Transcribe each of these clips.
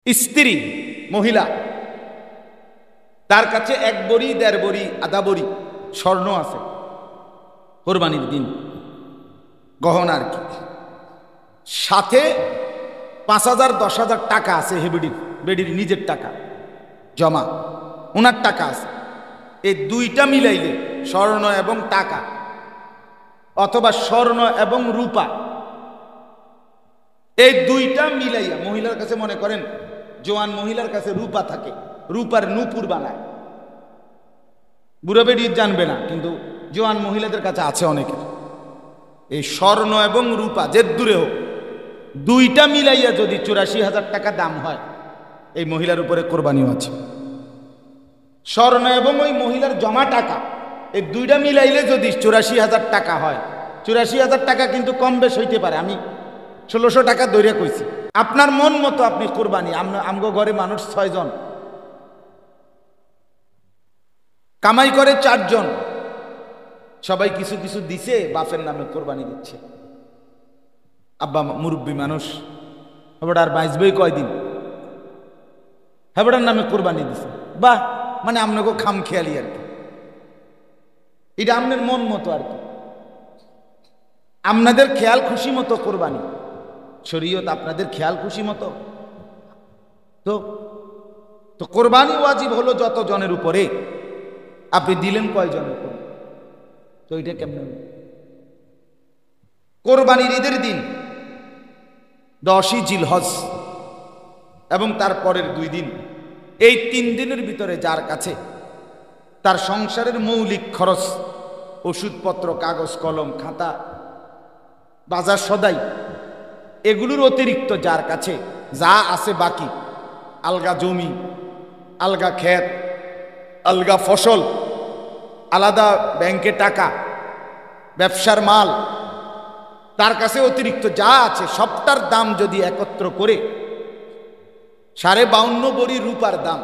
স্ত্রী মহিলা, তার কাছে 1 বড়ি 1.5 বড়ি আধা বড়ি স্বর্ণ আছে, কোরবানির দিন গহনা আর কি, সাথে 5,000 10,000 টাকা আছে, বেডির নিজের টাকা জমা, ওনার টাকা আছে। এই দুইটা মিলাইলে স্বর্ণ এবং টাকা, অথবা স্বর্ণ এবং রূপা, এই দুইটা মিলাইয়া মহিলার কাছে, মনে করেন জোয়ান মহিলার কাছে রূপা থাকে, রূপার নূপুর বানায়, বুড়ো বেডি জানবে না, কিন্তু জোয়ান মহিলাদের কাছে আছে অনেকের। এই স্বর্ণ এবং রূপা যে দূরে হোক, দুইটা মিলাইয়া যদি 84,000 টাকা দাম হয়, এই মহিলার উপরে কোরবানিও আছে। স্বর্ণ এবং ওই মহিলার জমা টাকা, এই দুইটা মিলাইলে যদি 84,000 টাকা হয়, 84,000 টাকা কিন্তু কম বেশ হইতে পারে, আমি 1600 টাকা দৈরে কইছি। আপনার মন মতো আপনি কোরবানি, আমগো ঘরে মানুষ 6 জন, কামাই করে 4 জন, সবাই কিছু কিছু দিছে, বাপের নামে কোরবানি দিচ্ছে। আব্বা মুরব্বী মানুষ, হেবড়ার বাঁচবেই কয়দিন, হেবড়ার নামে কোরবানি দিছে, বাহ, মানে আপনাকে খাম খেয়ালি আর কি, এটা আপনার মন মতো আর কি, আপনাদের খেয়াল খুশি মতো কোরবানি, শরীয়ত আপনাদের খেয়াল খুশি মতো। তো কোরবানি ওয়াজিব হলো যত জনের উপরে, আপনি দিলেন কয়জনের উপরে, তো এটা কেমন? কোরবানির ঈদের দিন 10ই জিলহজ এবং তার পরের 2 দিন, এই 3 দিনের ভিতরে যার কাছে তার সংসারের মৌলিক খরচ, ওষুধপত্র, কাগজ কলম খাতা, বাজার সদাই, এগুলোর অতিরিক্ত যার কাছে যা আছে বাকি, আলগা জমি, আলগা ক্ষেত, আলগা ফসল, আলাদা ব্যাংকে টাকা, ব্যবসার মাল, তার কাছে অতিরিক্ত যা আছে সবটার দাম যদি একত্র করে 52.5 বড়ি রূপার দাম,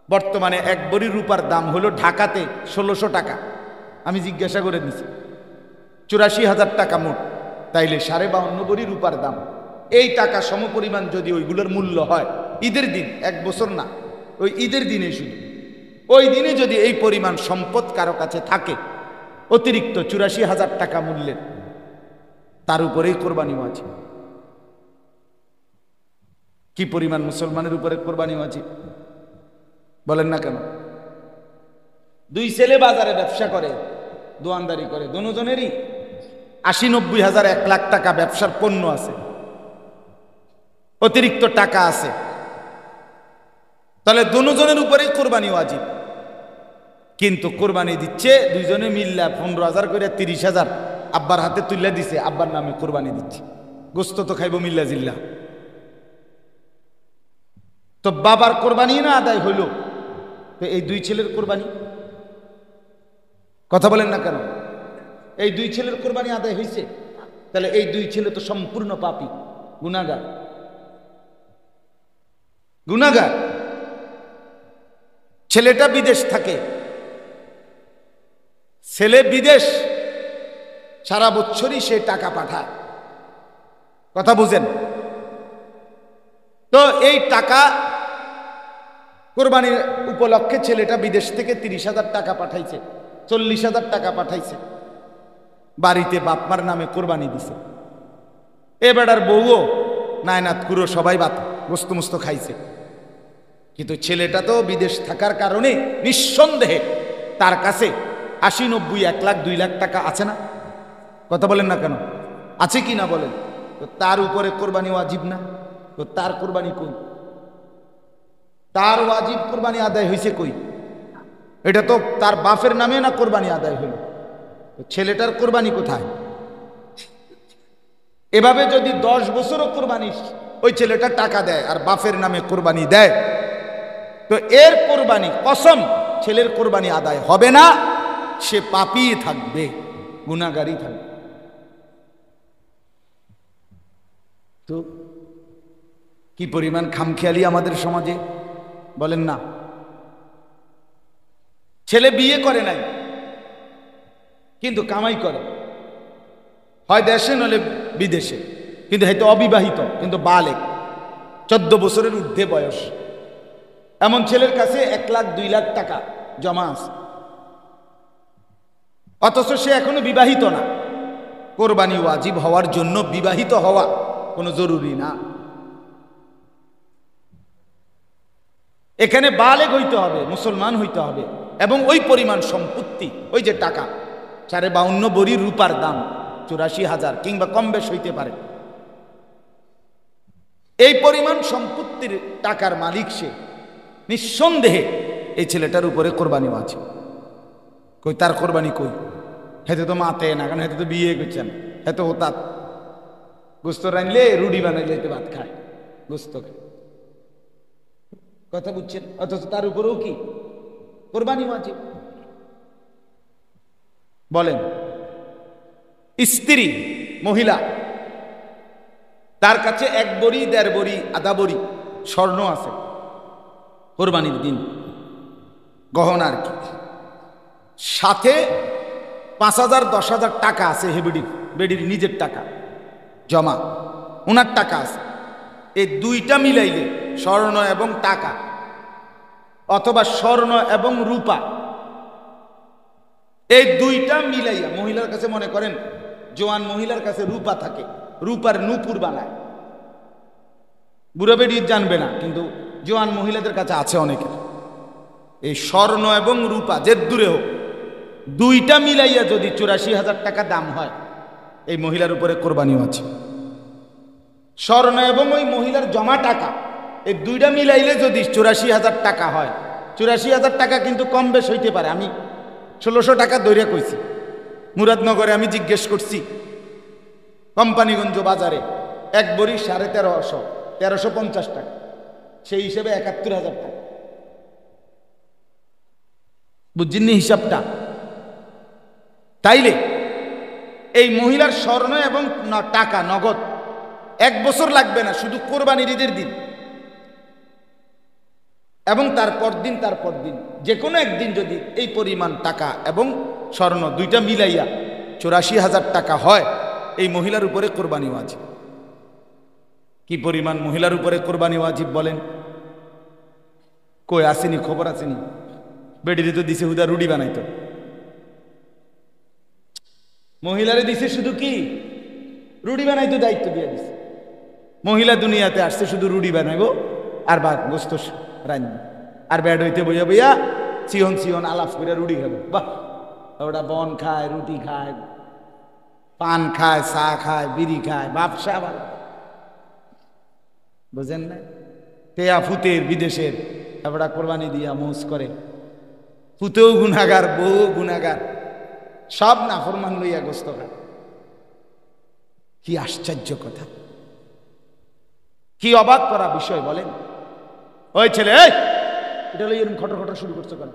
বর্তমানে 1 বড়ি রূপার দাম হলো ঢাকাতে 1600 টাকা, আমি জিজ্ঞাসা করে দিছি, 84,000 টাকা মোট, তাইলে 52.5 বড়ি রূপার দাম, এই টাকা সমপরিমাণ যদি ওইগুলোর মূল্য হয় ঈদের দিন, 1 বছর না, ওই ঈদের দিনে শুধু ওই দিনে যদি এই পরিমাণ সম্পদ কারো কাছে থাকে অতিরিক্ত 84,000 টাকা মূল্যের, তার উপরেই কোরবানি ওয়াজিব। কি পরিমাণ মুসলমানের উপরে কোরবানি ওয়াজিব বলেন না কেন? 2 ছেলে বাজারে ব্যবসা করে, দোয়ানদারি করে, দুজনেরই 80-90 হাজার 1 লাখ টাকা ব্যবসার পণ্য আছে, অতিরিক্ত টাকা আছে, তাহলে দুজনের উপরেই কোরবানি ওয়াজিব। কিন্তু কোরবানি দিচ্ছে 2 জনে মিল্লা 15,000 করে 30,000 আব্বার হাতে তুলে দিছে, আব্বার নামে কোরবানি দিচ্ছে, গোস্ত তো খাইব মিল্লা জিল্লা, তো বাবার কোরবানি না আদায় হইল, তো এই 2 ছেলের কোরবানি, কথা বলেন না কেন? এই 2 ছেলের কোরবানি আদায় হয়েছে, তাহলে এই 2 ছেলে তো সম্পূর্ণ পাপী, গুনাহগার, গুনাহগার। ছেলেটা বিদেশ থাকে, ছেলে বিদেশ, সারা বছরই সে টাকা পাঠায়, কথা বুঝেন? তো এই টাকা কোরবানির উপলক্ষে ছেলেটা বিদেশ থেকে 30,000 টাকা পাঠাইছে, 40,000 টাকা পাঠাইছে, বাড়িতে বাপমার নামে কোরবানি দিছে, এ বেটার বউও নায়নাত কুরো সবাই গোস্ত মুস্ত খাইছে, কিন্তু ছেলেটা তো বিদেশ থাকার কারণে নিঃসন্দেহে তার কাছে 80-90 1 লাখ 2 লাখ টাকা আছে না, কথা বলেন না কেন? আছে কি না বলেন? তো তার উপরে কোরবানি ওয়াজিব না, তো তার কোরবানি কই? তার ওয়াজিব কোরবানি আদায় হয়েছে কই? এটা তো তার বাপের নামে না কোরবানি আদায় হইল, তো ছেলেটার কোরবানি কোথায়? এভাবে যদি 10 বছরও কোরবানি ওই ছেলেটা টাকা দেয় আর বাপের নামে কোরবানি দেয়, তো এর কোরবানি কসম ছেলের কোরবানি আদায় হবে না, সে পাপী থাকবে, গুনাহগারই থাকবে। তো কি পরিমাণ খামখেয়ালি আমাদের সমাজে বলেন না? ছেলে বিয়ে করে নাই কিন্তু কামাই করে, হয় দেশে নলে বিদেশে, কিন্তু হয়তো অবিবাহিত, কিন্তু বালেক, 14 বছরের ঊর্ধ্বে বয়স, এমন ছেলের কাছে 1 লাখ 2 লাখ টাকা জমা আছে, অথচ সে এখনো বিবাহিত না। কোরবানি ওয়াজিব হওয়ার জন্য বিবাহিত হওয়া কোনো জরুরি না। এখানে বালেগ হইতে হবে, মুসলমান হইতে হবে, এবং ওই পরিমাণ সম্পত্তি, ওই যে টাকা 52 ভরি রূপার দাম 84,000 কিংবা কম বেশ হইতে পারে, এই পরিমাণ সম্পত্তির টাকার মালিক সে, নিঃসন্দেহে এই ছেলেটার উপরে কোরবানি আছে। কই তার কোরবানি কই? হেতে তো মাতে না, কারণ হেতে তো বিয়ে করছেন, হেতে হতাৎ গোস্ত রানলে রুটি বানাইলে ভাত খায়, গোস্ত খায়, কথা বুঝছেন? অথচ তার উপরেও কি কোরবানি আছে? বলেন, স্ত্রী মহিলা, তার কাছে 1 বড়ি 1.5 বড়ি আধা বড়ি স্বর্ণ আছে, কোরবানির দিন গহনা আর কি, সাথে 5,000 10,000 টাকা আছে বেডির নিজের টাকা জমা, ওনার টাকা আছে। এই দুইটা মিলাইলে স্বর্ণ এবং টাকা, অথবা স্বর্ণ এবং রূপা, এই দুইটা মিলাইয়া মহিলার কাছে, মনে করেন জোয়ান মহিলার কাছে রূপা থাকে, রূপার নূপুর বানায়, বুড়ো বেডি জানবে না, কিন্তু জোয়ান মহিলাদের কাছে আছে অনেকের। এই স্বর্ণ এবং রূপা যে দূরে হোক, দুইটা মিলাইয়া যদি 84,000 টাকা দাম হয়, এই মহিলার উপরে কোরবানিও আছে। স্বর্ণ এবং ওই মহিলার জমা টাকা, এই দুইটা মিলাইলে যদি 84,000 টাকা হয়, 84,000 টাকা কিন্তু কম বেশ হইতে পারে। আমি 1600 টাকা দৈর্য কইছি, মুরাদনগরে আমি জিজ্ঞেস করছি, কোম্পানিগঞ্জ বাজারে 1 বড়ি 1350, 1350 টাকা, সেই হিসেবে 71,000 টাকা। বুঝছেননি হিসাবটা? তাইলে এই মহিলার স্বর্ণ এবং টাকা নগদ 1 বছর লাগবে না, শুধু কোরবানির ঈদের দিন এবং তারপর দিন যে কোনো একদিন যদি এই পরিমাণ টাকা এবং স্বর্ণ দুইটা মিলাইয়া 84,000 টাকা হয়, এই মহিলার উপরে কোরবানি ওয়াজিব। কি পরিমাণ মহিলার উপরে কোরবানি ওয়াজিব বলেন? কই আসেনি, খবর আসেনি? বেডিরে তো দিছে হুদা রুটি বানাইতো, মহিলারে দিছে শুধু কি রুটি বানাইতো, দায়িত্ব দিয়ে দিছে। মহিলা দুনিয়াতে আসছে শুধু রুটি বানাইবো আর ভাত গোস্ত রান্না, আর ব্যাড হইতে বইয়া বইয়া চিহন আলাপ করে রুটি খাবে। বাহ, ওটা বন খায়, রুটি খায়, পান খায়, চা খায়, বিড়ি খায়, ব্যবসা ভালো, বুঝেন না? তেয়া ফুতের বিদেশের এবারে কোরবানি দিয়া মৌজ করে, ফুতেও গুনাগার, বউ গুনাগার, সব নাফরমান লইয়া গোস্ত খায়। কি আশ্চর্য কথা, কি অবাক করা বিষয় বলেন? ওই ছেলে, এটা লই এরকম খটর খটর শুরু করছো কেন?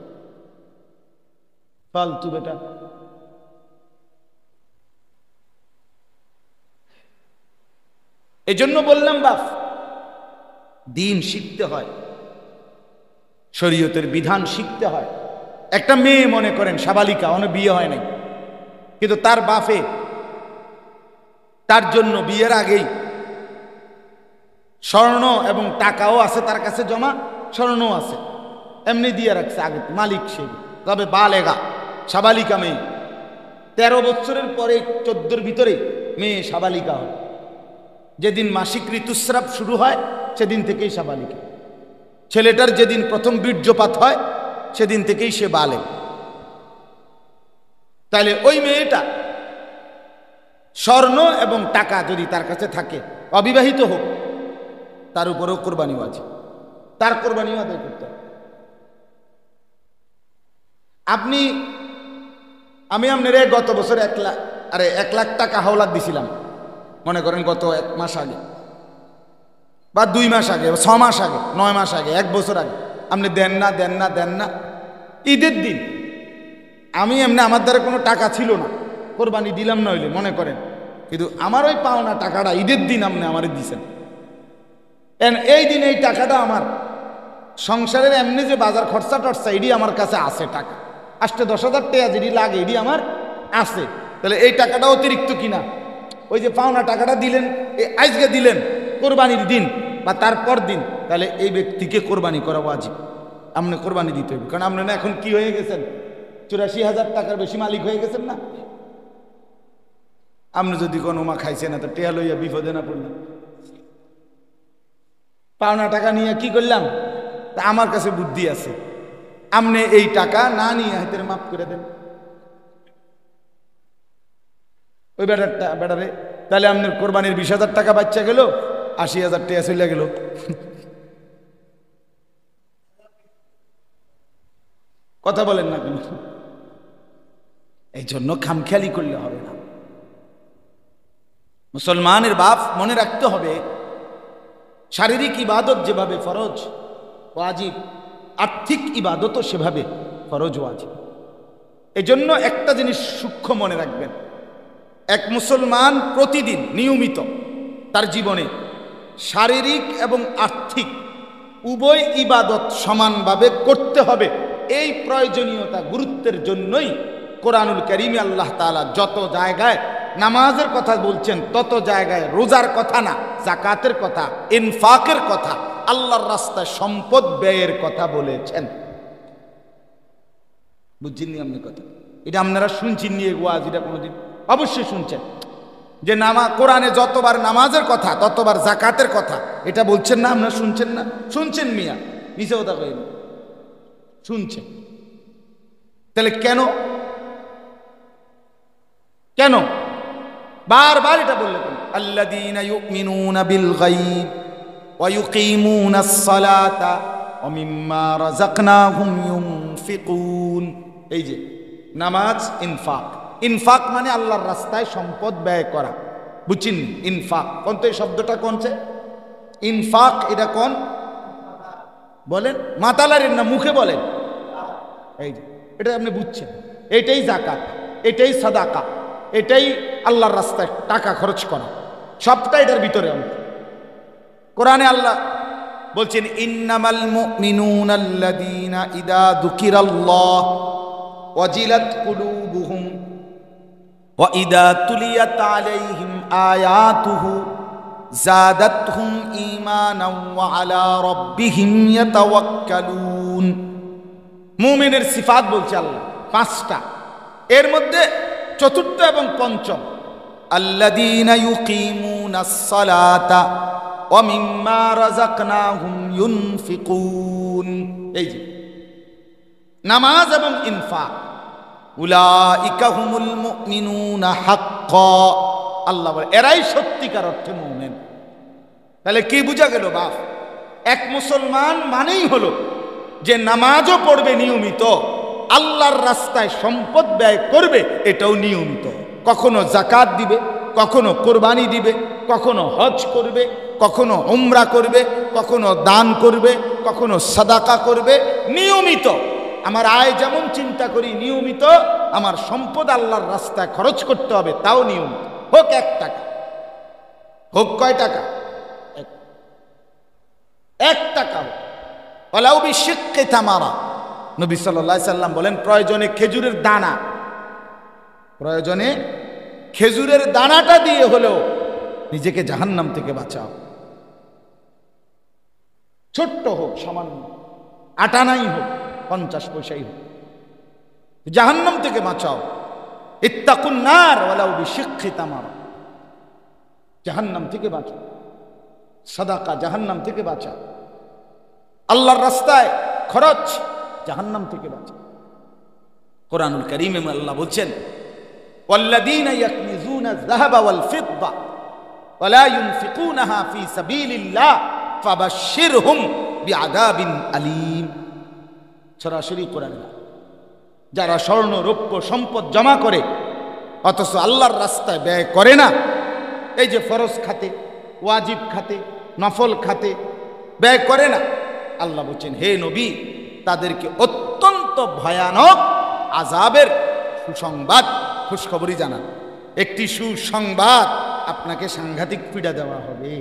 ফালতু বেটা। এই জন্য বললাম বাপ, দিন শিখতে হয়, শরীয়তের বিধান শিখতে হয়। একটা মেয়ে মনে করেন সাবালিকা, অনেক বিয়ে হয় নাই, কিন্তু তার বাপে তার জন্য বিয়ের আগেই স্বর্ণ এবং টাকাও আছে তার কাছে জমা, স্বর্ণও আছে, এমনি দিয়ে রাখছে আগে, মালিক সে। তবে বালেগা, সাবালিকা মেয়ে, 13 বছরের পরে 14-র ভিতরে মেয়ে সাবালিকা হয়। যেদিন মাসিক ঋতুস্রাব শুরু হয় সেদিন থেকেই সাবালিকা। ছেলেটার যেদিন প্রথম বীর্যপাত হয় সেদিন থেকেই সে বালেগ। তাহলে ওই মেয়েটা স্বর্ণ এবং টাকা যদি তার কাছে থাকে, অবিবাহিত হোক, তার উপরেও কোরবানিও আছে, তার কোরবানিও আদায় করতে হবে। আমি আপনার গত বছর 1 লাখ টাকা হাওলাত দিছিলাম, মনে করেন গত 1 মাস আগে বা 2 মাস আগে, 6 মাস আগে, 9 মাস আগে, 1 বছর আগে। আপনি দেন না। ঈদের দিন আমি এমনি, আমার দ্বারা কোনো টাকা ছিল না, কোরবানি দিলাম না হইলে মনে করেন, কিন্তু আমার ওই পাওনা টাকাটা ঈদের দিন আপনি আমারে দিছেন। এই দিন এই টাকাটা আমার সংসারের এমনি যে বাজার খরচা টরচা, এটি আমার কাছে আছে, টাকা 8-10,000 টাকা যেটি লাগে এটি আমার আছে। তাহলে এই টাকাটা অতিরিক্ত কিনা, ওই যে পাওনা টাকাটা দিলেন, আজকে দিলেন কোরবানির দিন, বা তারপর দিন, তাহলে এই ব্যক্তিকে কোরবানি করা ওয়াজিব। আপনি কোরবানি দিতে হবে, কারণ আপনি না এখন কি হয়ে গেছেন, 84,000 টাকার বেশি মালিক হয়ে গেছেন না। আপনি যদি কোনো মা খাইছে না তো টেয়া লইয়া বিপদে না পড়লেন, পাওনা টাকা নিয়ে কি করলাম। তা আমার কাছে বুদ্ধি আছে, আপনি এই টাকা না নিয়ে হাতের মাফ করে দেন ওই বেটারে, তাহলে আপনার কোরবানির 20,000 টাকা বাচ্চা গেল, 80,000 টাকা চলে গেল। কথা বলেন না কেন? এই জন্য খামখেয়ালি করলে হবে না। মুসলমানের বাপ মনে রাখতে হবে, শারীরিক ইবাদত যেভাবে ফরজ ওয়াজিব, আর্থিক ইবাদতও সেভাবে ফরজ ওয়াজিব। এজন্য একটা জিনিস সূক্ষ্ম মনে রাখবেন, এক মুসলমান প্রতিদিন নিয়মিত তার জীবনে শারীরিক এবং আর্থিক উভয় ইবাদত সমানভাবে করতে হবে। এই প্রয়োজনীয়তা গুরুত্বের জন্যই কোরআনুল কারীমে আল্লাহ তাআলা যত জায়গায় নামাজের কথা বলছেন, তত জায়গায় রোজার কথা না, যাকাতের কথা, ইনফাকের কথা, আল্লাহর রাস্তায় সম্পদ ব্যয়ের কথা বলেছেন। বুঝছেননি আপনি কথা? এটা আপনারা শুনছেন নিয়ে ওয়াজ, এটা কোনোদিন অবশ্যই শুনছেন যে কোরআনে যতবার নামাজের কথা ততবার যাকাতের কথা, এটা বলছেন না? আপনারা শুনছেন না? শুনছেন মিয়া, মিছে কথা কইন, শুনছেন। তাহলে কেন কেন বারবার এটা বললেন? আল্লাযীনা ইউমিনুনা বিল গায়ব ওয়া ইউকিমুনাস সালাতা ওয়া মিম্মা রাযাকনাহুম ইউনফিকুন। এই যে নামাজ, ইনফাক, ইনফাক মানে আল্লাহর রাস্তায় সম্পদ ব্যয় করা, বুঝছেন? ইনফাক কোন, তো এই শব্দটা কোনছে? ইনফাক এটা কোন বলেন? মাতালারের না মুখে বলেন? এই যে এটা আপনি বুঝছেন, এটাই যাকাত, এটাই সাদাকা, এটাই আল্লাহর রাস্তায় টাকা খরচ করা, সবটা এটার ভিতরে। কোরআনে আল্লাহ বলছেন, ইন্নামাল মুমিনুনাল্লাযীনা ইযা যুকিরাল্লাহ ওয়াজিলাত কুলুবুহুম ওয়া ইযা তুলিয়াত আলাইহিম আয়াতুহু যাদাতহুম ঈমানান ওয়া আলা রাব্বিহিম ইয়াতাওয়াক্কালুন। মুমিনের সিফাত বলছে আল্লাহ 5টা, এর মধ্যে চতুর্থ এবং পঞ্চম, আল্লাযীনা ইউকিমুনাস সালাতা ওয়া মিম্মা রাযাকনাহুম ইউনফিকুন। এই যে নামাজ এবং ইনফাক, উলাইকা হুমুল মুমিনুনা হাক্কা, আল্লাহ বলে এরাই সত্যিকার অর্থে মুমিন। তাহলে কি বোঝা গেল বাপ? এক মুসলমান মানেই হলো যে নামাজও পড়বে নিয়মিত, আল্লাহর রাস্তায় সম্পদ ব্যয় করবে, এটাও নিয়মিত, কখনো যাকাত দিবে, কখনো কোরবানি দিবে, কখনো হজ করবে, কখনো উমরা করবে, কখনো দান করবে, কখনো সাদাকা করবে, নিয়মিত। আমার আয় যেমন চিন্তা করি নিয়মিত, আমার সম্পদ আল্লাহর রাস্তায় খরচ করতে হবে, তাও নিয়মিত, হোক 1 টাকা, হোক কয় টাকা, 1 টাকা হোক, ওয়ালাউ বিশিক্কি তামারা। নবী সাল্লাল্লাহু আলাইহি সাল্লাম বলেন, প্রয়োজনে খেজুরের দানা, প্রয়োজনে খেজুরের দানাটা দিয়ে হলেও নিজেকে জাহান্নাম থেকে বাঁচাও। ছোট্ট হোক, সামান্য আটানাই হোক, 50 পয়সাই হোক, জাহান্নাম থেকে বাঁচাও। ইত্তাকুন নার ওয়ালাউ বিশিক্কি তামারা, জাহান্নাম থেকে বাঁচাও। সাদাকা জাহান্নাম থেকে বাঁচাও, আল্লাহর রাস্তায় খরচ জাহান্নাম থেকে বাঁচাও। কোরআনুল কারীমে আল্লাহ বলছেন, ওয়াল্লাযীনা ইয়াকনিজুনা আয-যাহাবা ওয়াল ফিদ্দা ওয়া লা ইউনফিকুনাহা ফী সাবিলিল্লাহ ফাবাশশিরহুম বিআযাবিন আলীম। সরাসরি কোরআনে, যারা স্বর্ণ রৌপ্য সম্পদ জমা করে অথচ আল্লাহর রাস্তায় ব্যয় করে না, এই যে ফরজ খাতে, ওয়াজিব খাতে, নফল খাতে ব্যয় করে না, আল্লাহ বলছেন, হে নবী, তাদেরকে অত্যন্ত ভয়ানক আযাবের সুসংবাদ, খুশখবরি জানান। একটি সুসংবাদ, আপনাকে সাংঘাতিক পীড়া দেওয়া হবে।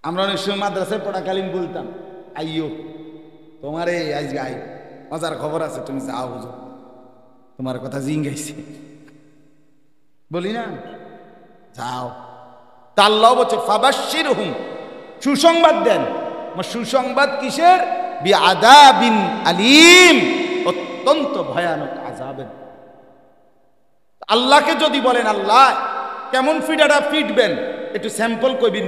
আমরা অনেক সময় মাদ্রাসায় পড়াকালীন বলতাম, আইয়ো তোমারে আজকে আই মজার খবর আছে, তুমি যাও হুজুর, তোমার কথা জিঙ্গাইছে, বলি না, যাও তা আল্লাহ বলছে ফাবাশশিরহুম, সুসংবাদ দেন। সুসংবাদ কিসের? বিআযাবিন আলীম, অত্যন্ত ভয়ানক আযাবের। আল্লাহকে যদি বলেন আল্লাহ কেমন ফিডাটা ফিটবেন, একটু স্যাম্পল কইবেন,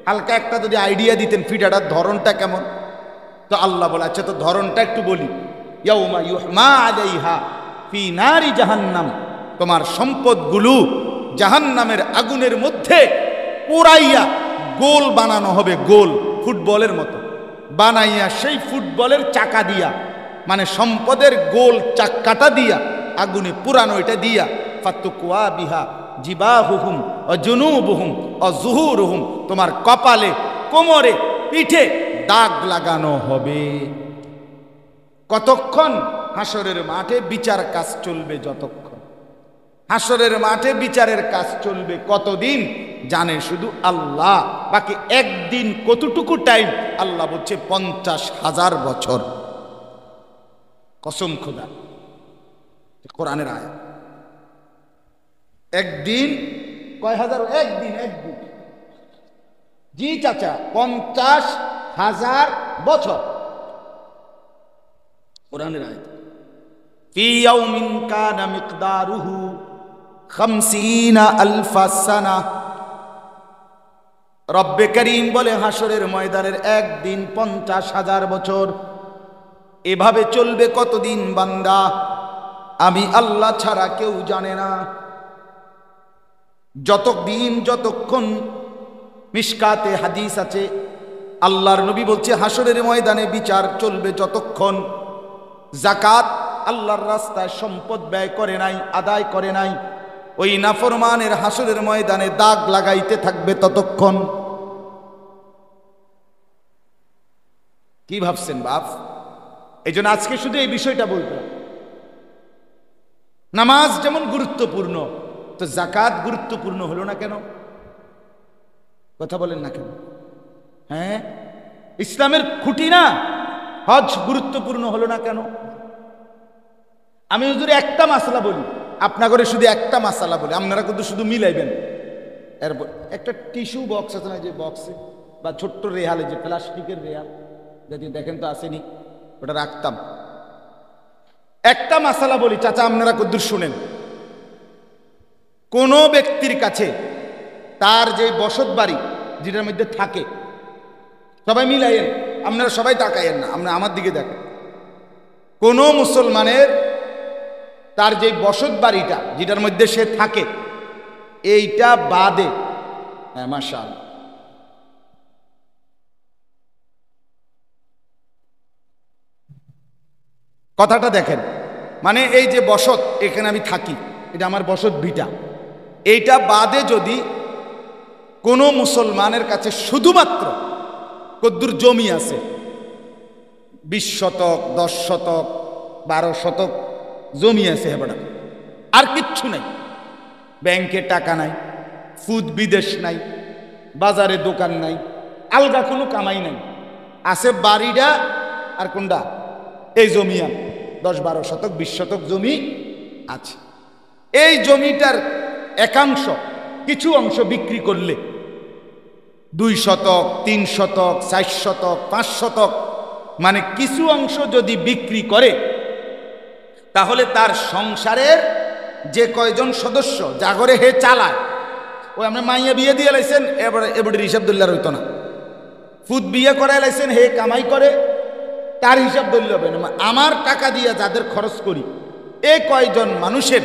হালকা একটা যদি আইডিয়া দিতেন ফিডাটার ধরনটা কেমন, তো আল্লাহ বলে আচ্ছা তো ধরনটা একটু বলি। ইয়াউমা ইউহমা আলাইহা ফি নারি জাহান্নাম, তোমার সম্পদগুলো জাহান্নামের আগুনের মধ্যে পোড়াইয়া গোল বানানো হবে, গোল ফুটবলের মতো বানাইয়া, সেই ফুটবলের চাকা দিয়া মানে সম্পদের গোল চাক্কাটা দিয়া আগুনে পুরানো এটা দিয়া, ফাতুকুয়া বিহা জিবাহুহুম ওয়া জুনুবুহুম ওয়া যুহুরুহুম, তোমার কপালে, কোমরে, পিঠে দাগ লাগানো হবে। কতক্ষণ? হাসরের মাঠে বিচার কাজ চলবে যতক্ষণ। হাসরের মাঠে বিচারের কাজ চলবে কতদিন জানে শুধু আল্লাহ। বাকি একদিন কতটুকু টাইম আল্লাহ বলছে 50,000 বছর। কসম খোদা, কোরআনের আয়াত। একদিন কয় হাজার? একদিন, একদিন। জি চাচা, 50,000 বছর। কোরআনের আয়াত। ফি ইয়াউমিন কানা মিকদারুহু 50,000 সানাহ। রব্বে করিম বলে হাসরের ময়দানের একদিন 50,000 বছর। এভাবে চলবে কতদিন বান্দা? আমি আল্লাহ ছাড়া কেউ জানে না। যতদিন, যতক্ষণ, মিশকাতে হাদিস আছে, আল্লাহর নবী বলছে হাসরের ময়দানে বিচার চলবে যতক্ষণ যাকাত আল্লাহর রাস্তায় সম্পদ ব্যয় করে নাই, আদায় করে নাই, ওই নাফরমানের হাসরের ময়দানে দাগ লাগাইতে থাকবে ততক্ষণ। কি ভাবছেন বাপ? এই জন্য আজকে শুধু এই বিষয়টা বলবো। নামাজ যেমন গুরুত্বপূর্ণ, তো যাকাত গুরুত্বপূর্ণ হলো না কেন? কথা বলেন না কেন? হ্যাঁ, ইসলামের খুঁটি না? হজ গুরুত্বপূর্ণ হলো না কেন? আমি হুজুর একটা মাসলা বলি, আপনাদের শুধু একটা মাসালা বলি, আপনারা কিন্তু শুধু মিলাইবেন। এরপর একটা টিস্যু বক্স আছে না, যে বক্সে বা ছোট্ট রেহালে, যে প্লাস্টিকের রেহাল, যদি দেখেন তো আসেনি, ওটা রাখতাম। একটা মাসালা বলি চাচা, আপনারা কদ্দুর শুনেন। কোন ব্যক্তির কাছে তার যে বসত বাড়ি যেটার মধ্যে থাকে, সবাই মিলাইয়েন, আপনারা সবাই তাকাইয়েন না, আপনারা আমার দিকে দেখেন। কোন মুসলমানের তার যে বসত বাড়িটা যেটার মধ্যে সে থাকে, এইটা বাদে, হ্যাঁ মাশাআল্লাহ, কথাটা দেখেন, মানে এই যে বসত, এখানে আমি থাকি, এটা আমার বসত ভিটা, এইটা বাদে যদি কোনো মুসলমানের কাছে শুধুমাত্র কদ্দুর জমি আছে, 20 শতক, 10 শতক, 12 শতক জমি আছে, হেবাটা আর কিচ্ছু নাই, ব্যাংকে টাকা নাই, ফুদ বিদেশ নাই, বাজারে দোকান নাই, আলগা কোনো কামাই নাই, আছে বাড়িটা আর কোনটা, এই জমি, 10-12 শতক 20 শতক জমি আছে। এই জমিটার একাংশ, কিছু অংশ বিক্রি করলে 2 শতক, 3 শতক, 4 শতক, 5 শতক, মানে কিছু অংশ যদি বিক্রি করে, তাহলে তার সংসারের যে কয়জন সদস্য জাগরে হে চালায়, ওই আমরা মাইয়া বিয়ে দিয়ে লাইছেন, এবারে হিসাব দল্লার হইতো না, ফুদ বিয়ে করাই লাইছেন, হে কামাই করে, তার হিসাব দল্য হবে না। আমার টাকা দিয়ে যাদের খরচ করি, এই কয়জন মানুষের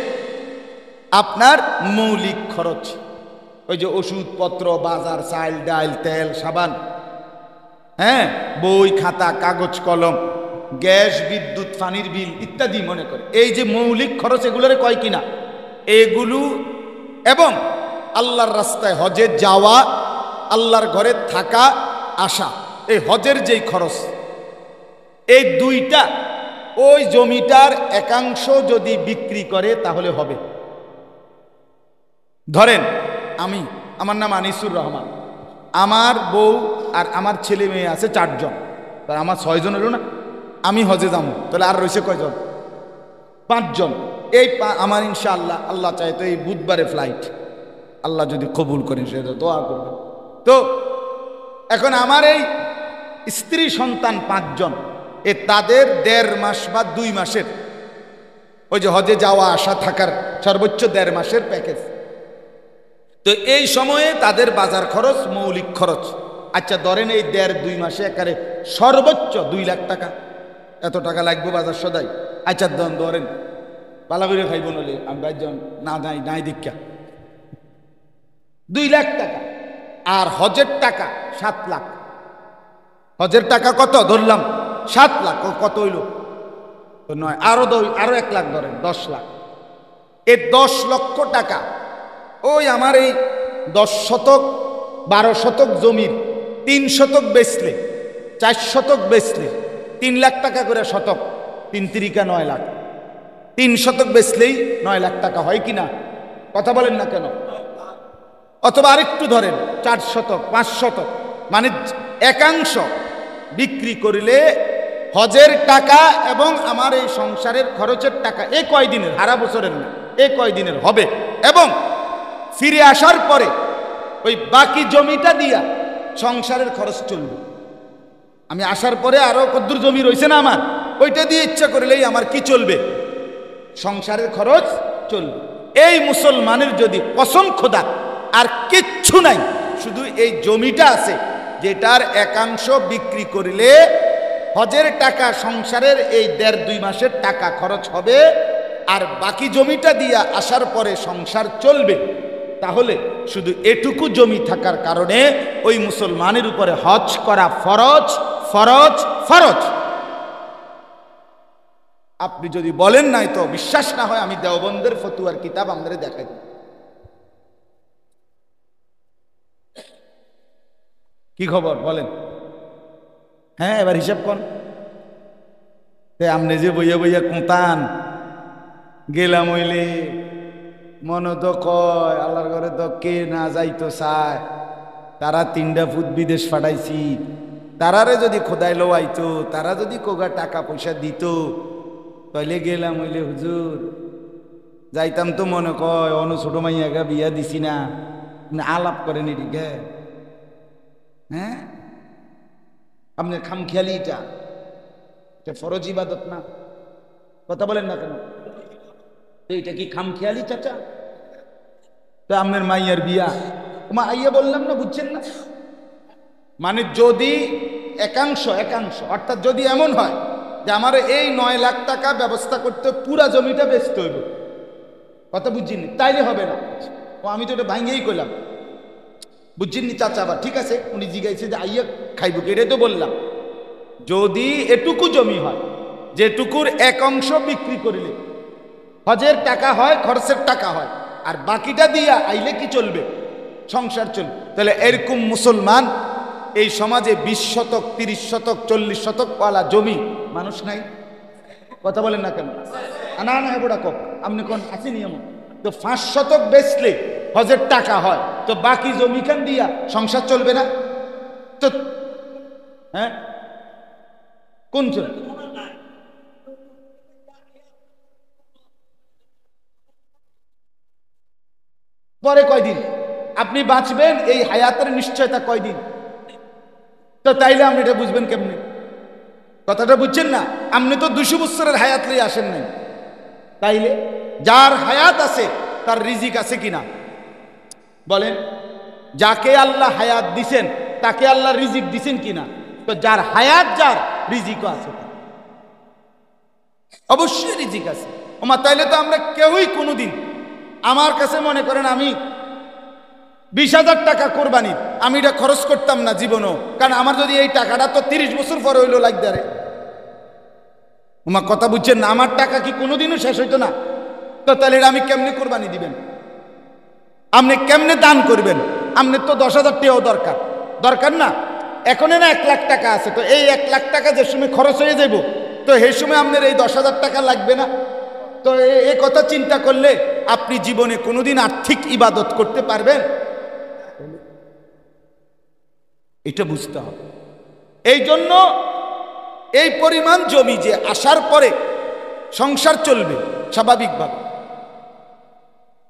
আপনার মৌলিক খরচ, ওই যে ওষুধপত্র, বাজার, চাল, ডাল, তেল, সাবান, হ্যাঁ, বই খাতা, কাগজ কলম, গ্যাস, বিদ্যুৎ, পানির বিল ইত্যাদি, মনে করে এই যে মৌলিক খরচ, এগুলোরে কয় কিনা, এগুলো, এবং আল্লাহর রাস্তায় হজে যাওয়া, আল্লাহর ঘরে থাকা আসা, এই হজের যেই খরচ, এই দুইটা ওই জমিটার একাংশ যদি বিক্রি করে তাহলে হবে। ধরেন আমার নাম আনিসুর রহমান, আমার বউ আর আমার ছেলে মেয়ে আছে 4 জন, তার আমার 6 জন হলো না, আমি হজে যাবো, তাহলে আর রয়েছে কয়জন? 5 জন। এই আমার ইনশাআল্লাহ, আল্লাহ চাই তো এই বুধবারে ফ্লাইট, আল্লাহ যদি কবুল করেন সেটা দোয়া করবেন। তো এখন আমার এই স্ত্রী সন্তান 5 জন, তাদের 1.5 মাস বা 2 মাসের ওই যে হজে যাওয়া আসা থাকার সর্বোচ্চ 1.5 মাসের প্যাকেজ। তো এই সময়ে তাদের বাজার খরচ, মৌলিক খরচ, আচ্ছা ধরেন এই 1.5-2 মাসে একারে সর্বোচ্চ 2 লাখ টাকা, এত টাকা লাগবে বাজার সদাই। আচ্ছা ধরেন পালা করে খাইব নলে আমি 5 জন না নাই দীক্ষা 2 লাখ টাকা। আর হজের টাকা 7 লাখ। হজের টাকা কত ধরলাম? 7 লাখ। ও কত হইল? তো নয়, আরো 1 লাখ ধরেন, 10 লাখ। এই 10 লক্ষ টাকা ওই আমার এই 10 শতক 12 শতক জমির 3 শতক বেচলে, 4 শতক বেচলে 3 লাখ টাকা করে শতক, 3 তিরিকা 9 লাখ। 3 শতক বেচলেই 9 লাখ টাকা হয় কিনা? কথা বলেন না কেন? অথবা আরেকটু ধরেন 4 শতক 5 শতক, মানে একাংশ বিক্রি করিলে হজের টাকা এবং আমার এই সংসারের খরচের টাকা এই কয়দিনের, সারা বছরের না, এই কয়দিনের হবে। এবং ফিরে আসার পরে ওই বাকি জমিটা দিয়া সংসারের খরচ চলবে। আমি আসার পরে আরো কদ্দুর জমি রয়েছে না আমার, ওইটা দিয়ে ইচ্ছা করলেই আমার কি চলবে? সংসারের খরচ চলবে। এই মুসলমানের যদি কসম খোদা আর কিচ্ছু নাই, শুধু এই জমিটা আছে, যেটার একাংশ বিক্রি করিলে হজের টাকা, সংসারের এই 1.5-2 মাসের টাকা খরচ হবে, আর বাকি জমিটা দিয়া আসার পরে সংসার চলবে, তাহলে শুধু এটুকু জমি থাকার কারণে ওই মুসলমানের উপরে হজ করা ফরজ, ফরজ, ফরজ। আপনি যদি বলেন নাই তো বিশ্বাস না হয়, আমি দেওবন্দের ফতুয়ার কিতাব আমাদের দেখাই দিই। কি খবর বলেন? হ্যাঁ, এবার হিসাব কর। আমনে যে বইয়া বইয়া কোঁতান গেলাম হইলে মনে তো কয় আল্লাহর ঘরে তো কে না যাইতো চায়। তারা 3টা ফুট বিদেশ পাঠাইছি, তারারে যদি খোদাই লোয়াইতো, তারা যদি কোগা টাকা পয়সা দিত, তাইলে গেলাম হইলে হুজুর যাইতাম। তো মনে কয় অন ছোট মাইয়াগা বিয়া দিছি না, আলাপ করেন এদিকে। হ্যাঁ, আপনার খামখেয়ালি এটা ফরজ ইবাদত না? কথা বলেন না কেন? এইটা কি খামখেয়ালি চাচা? তো আপনার মাইয়ার বিয়া মা আইয়া বললাম না, বুঝছেন না? মানে যদি একাংশ অর্থাৎ যদি এমন হয় যে আমার এই 9 লাখ টাকা ব্যবস্থা করতে পুরা জমিটা বেচতে হইব, কথা বুঝছিনি, তাইলে হবে না। ও আমি তো এটা ভাঙ্গেই করলাম, বুঝছেননি চাচা? আবার ঠিক আছে, উনি জিজ্ঞাসা যে আইয়া খাইব কি, এটাই তো বললাম। যদি এটুকু জমি হয় যেটুকুর এক অংশ বিক্রি করিলে হজের টাকা হয়, খরচের টাকা হয়, আর বাকিটা দিয়া আইলে কি চলবে? সংসার চলবে। তাহলে এরকম মুসলমান এই সমাজে 20 শতক 30 শতক 40 শতক ওয়ালা জমি মানুষ নাই? কথা বলেন না কেন? না না, এগুলা কম আপনি কোন আছে নিয়ম। তো 5 শতক বেচলে হজের টাকা হয়, তো বাকি জমিখান দিয়া সংসার চলবে না তো? হ্যাঁ, কোন চলবে? পরে কয়দিন আপনি বাঁচবেন, এই হায়াতের নিশ্চয়তা কয়দিন? তো তাইলে আপনি এটা বুঝবেন কেমনি? কথাটা বুঝছেন না? আপনি তো 200 বছরের হায়াত লই আসেন নাই। তাইলে যার হায়াত আছে তার রিজিক আছে কিনা বলেন? যাকে আল্লাহ হায়াত দিছেন তাকে আল্লাহ রিজিক দিছেন কিনা? তো যার হায়াত, যার রিজিকও আছে, অবশ্যই রিজিক আছে। ওমা তাইলে তো আমরা কেউই কোনোদিন, আমার কাছে মনে করেন আমি 20,000 টাকা কোরবানির আমি এটা খরচ করতাম না জীবনও, কারণ আমার যদি এই টাকাটা তো 30 বছর পরে হইলো লাগবে। রে ওমা কথা বুঝছেন না? আমার টাকা কি কোনোদিনও শেষ হইতো না? তো তাহলে আমি কেমনে কোরবানি দিবেন? আপনি কেমনে দান করবেন? আপনি তো 10,000 টাকাও দরকার না। এখন না 1 লাখ টাকা আছে, তো এই 1 লাখ টাকা যে সময় খরচ হয়ে যাব, তো সেই সময় আপনার এই 10,000 টাকা লাগবে না? তো এই কথা চিন্তা করলে আপনি জীবনে কোনোদিন আর্থিক ইবাদত করতে পারবেন? এটা বুঝতে হবে। এই জন্য এই পরিমাণ জমি যে আসার পরে সংসার চলবে স্বাভাবিকভাবে,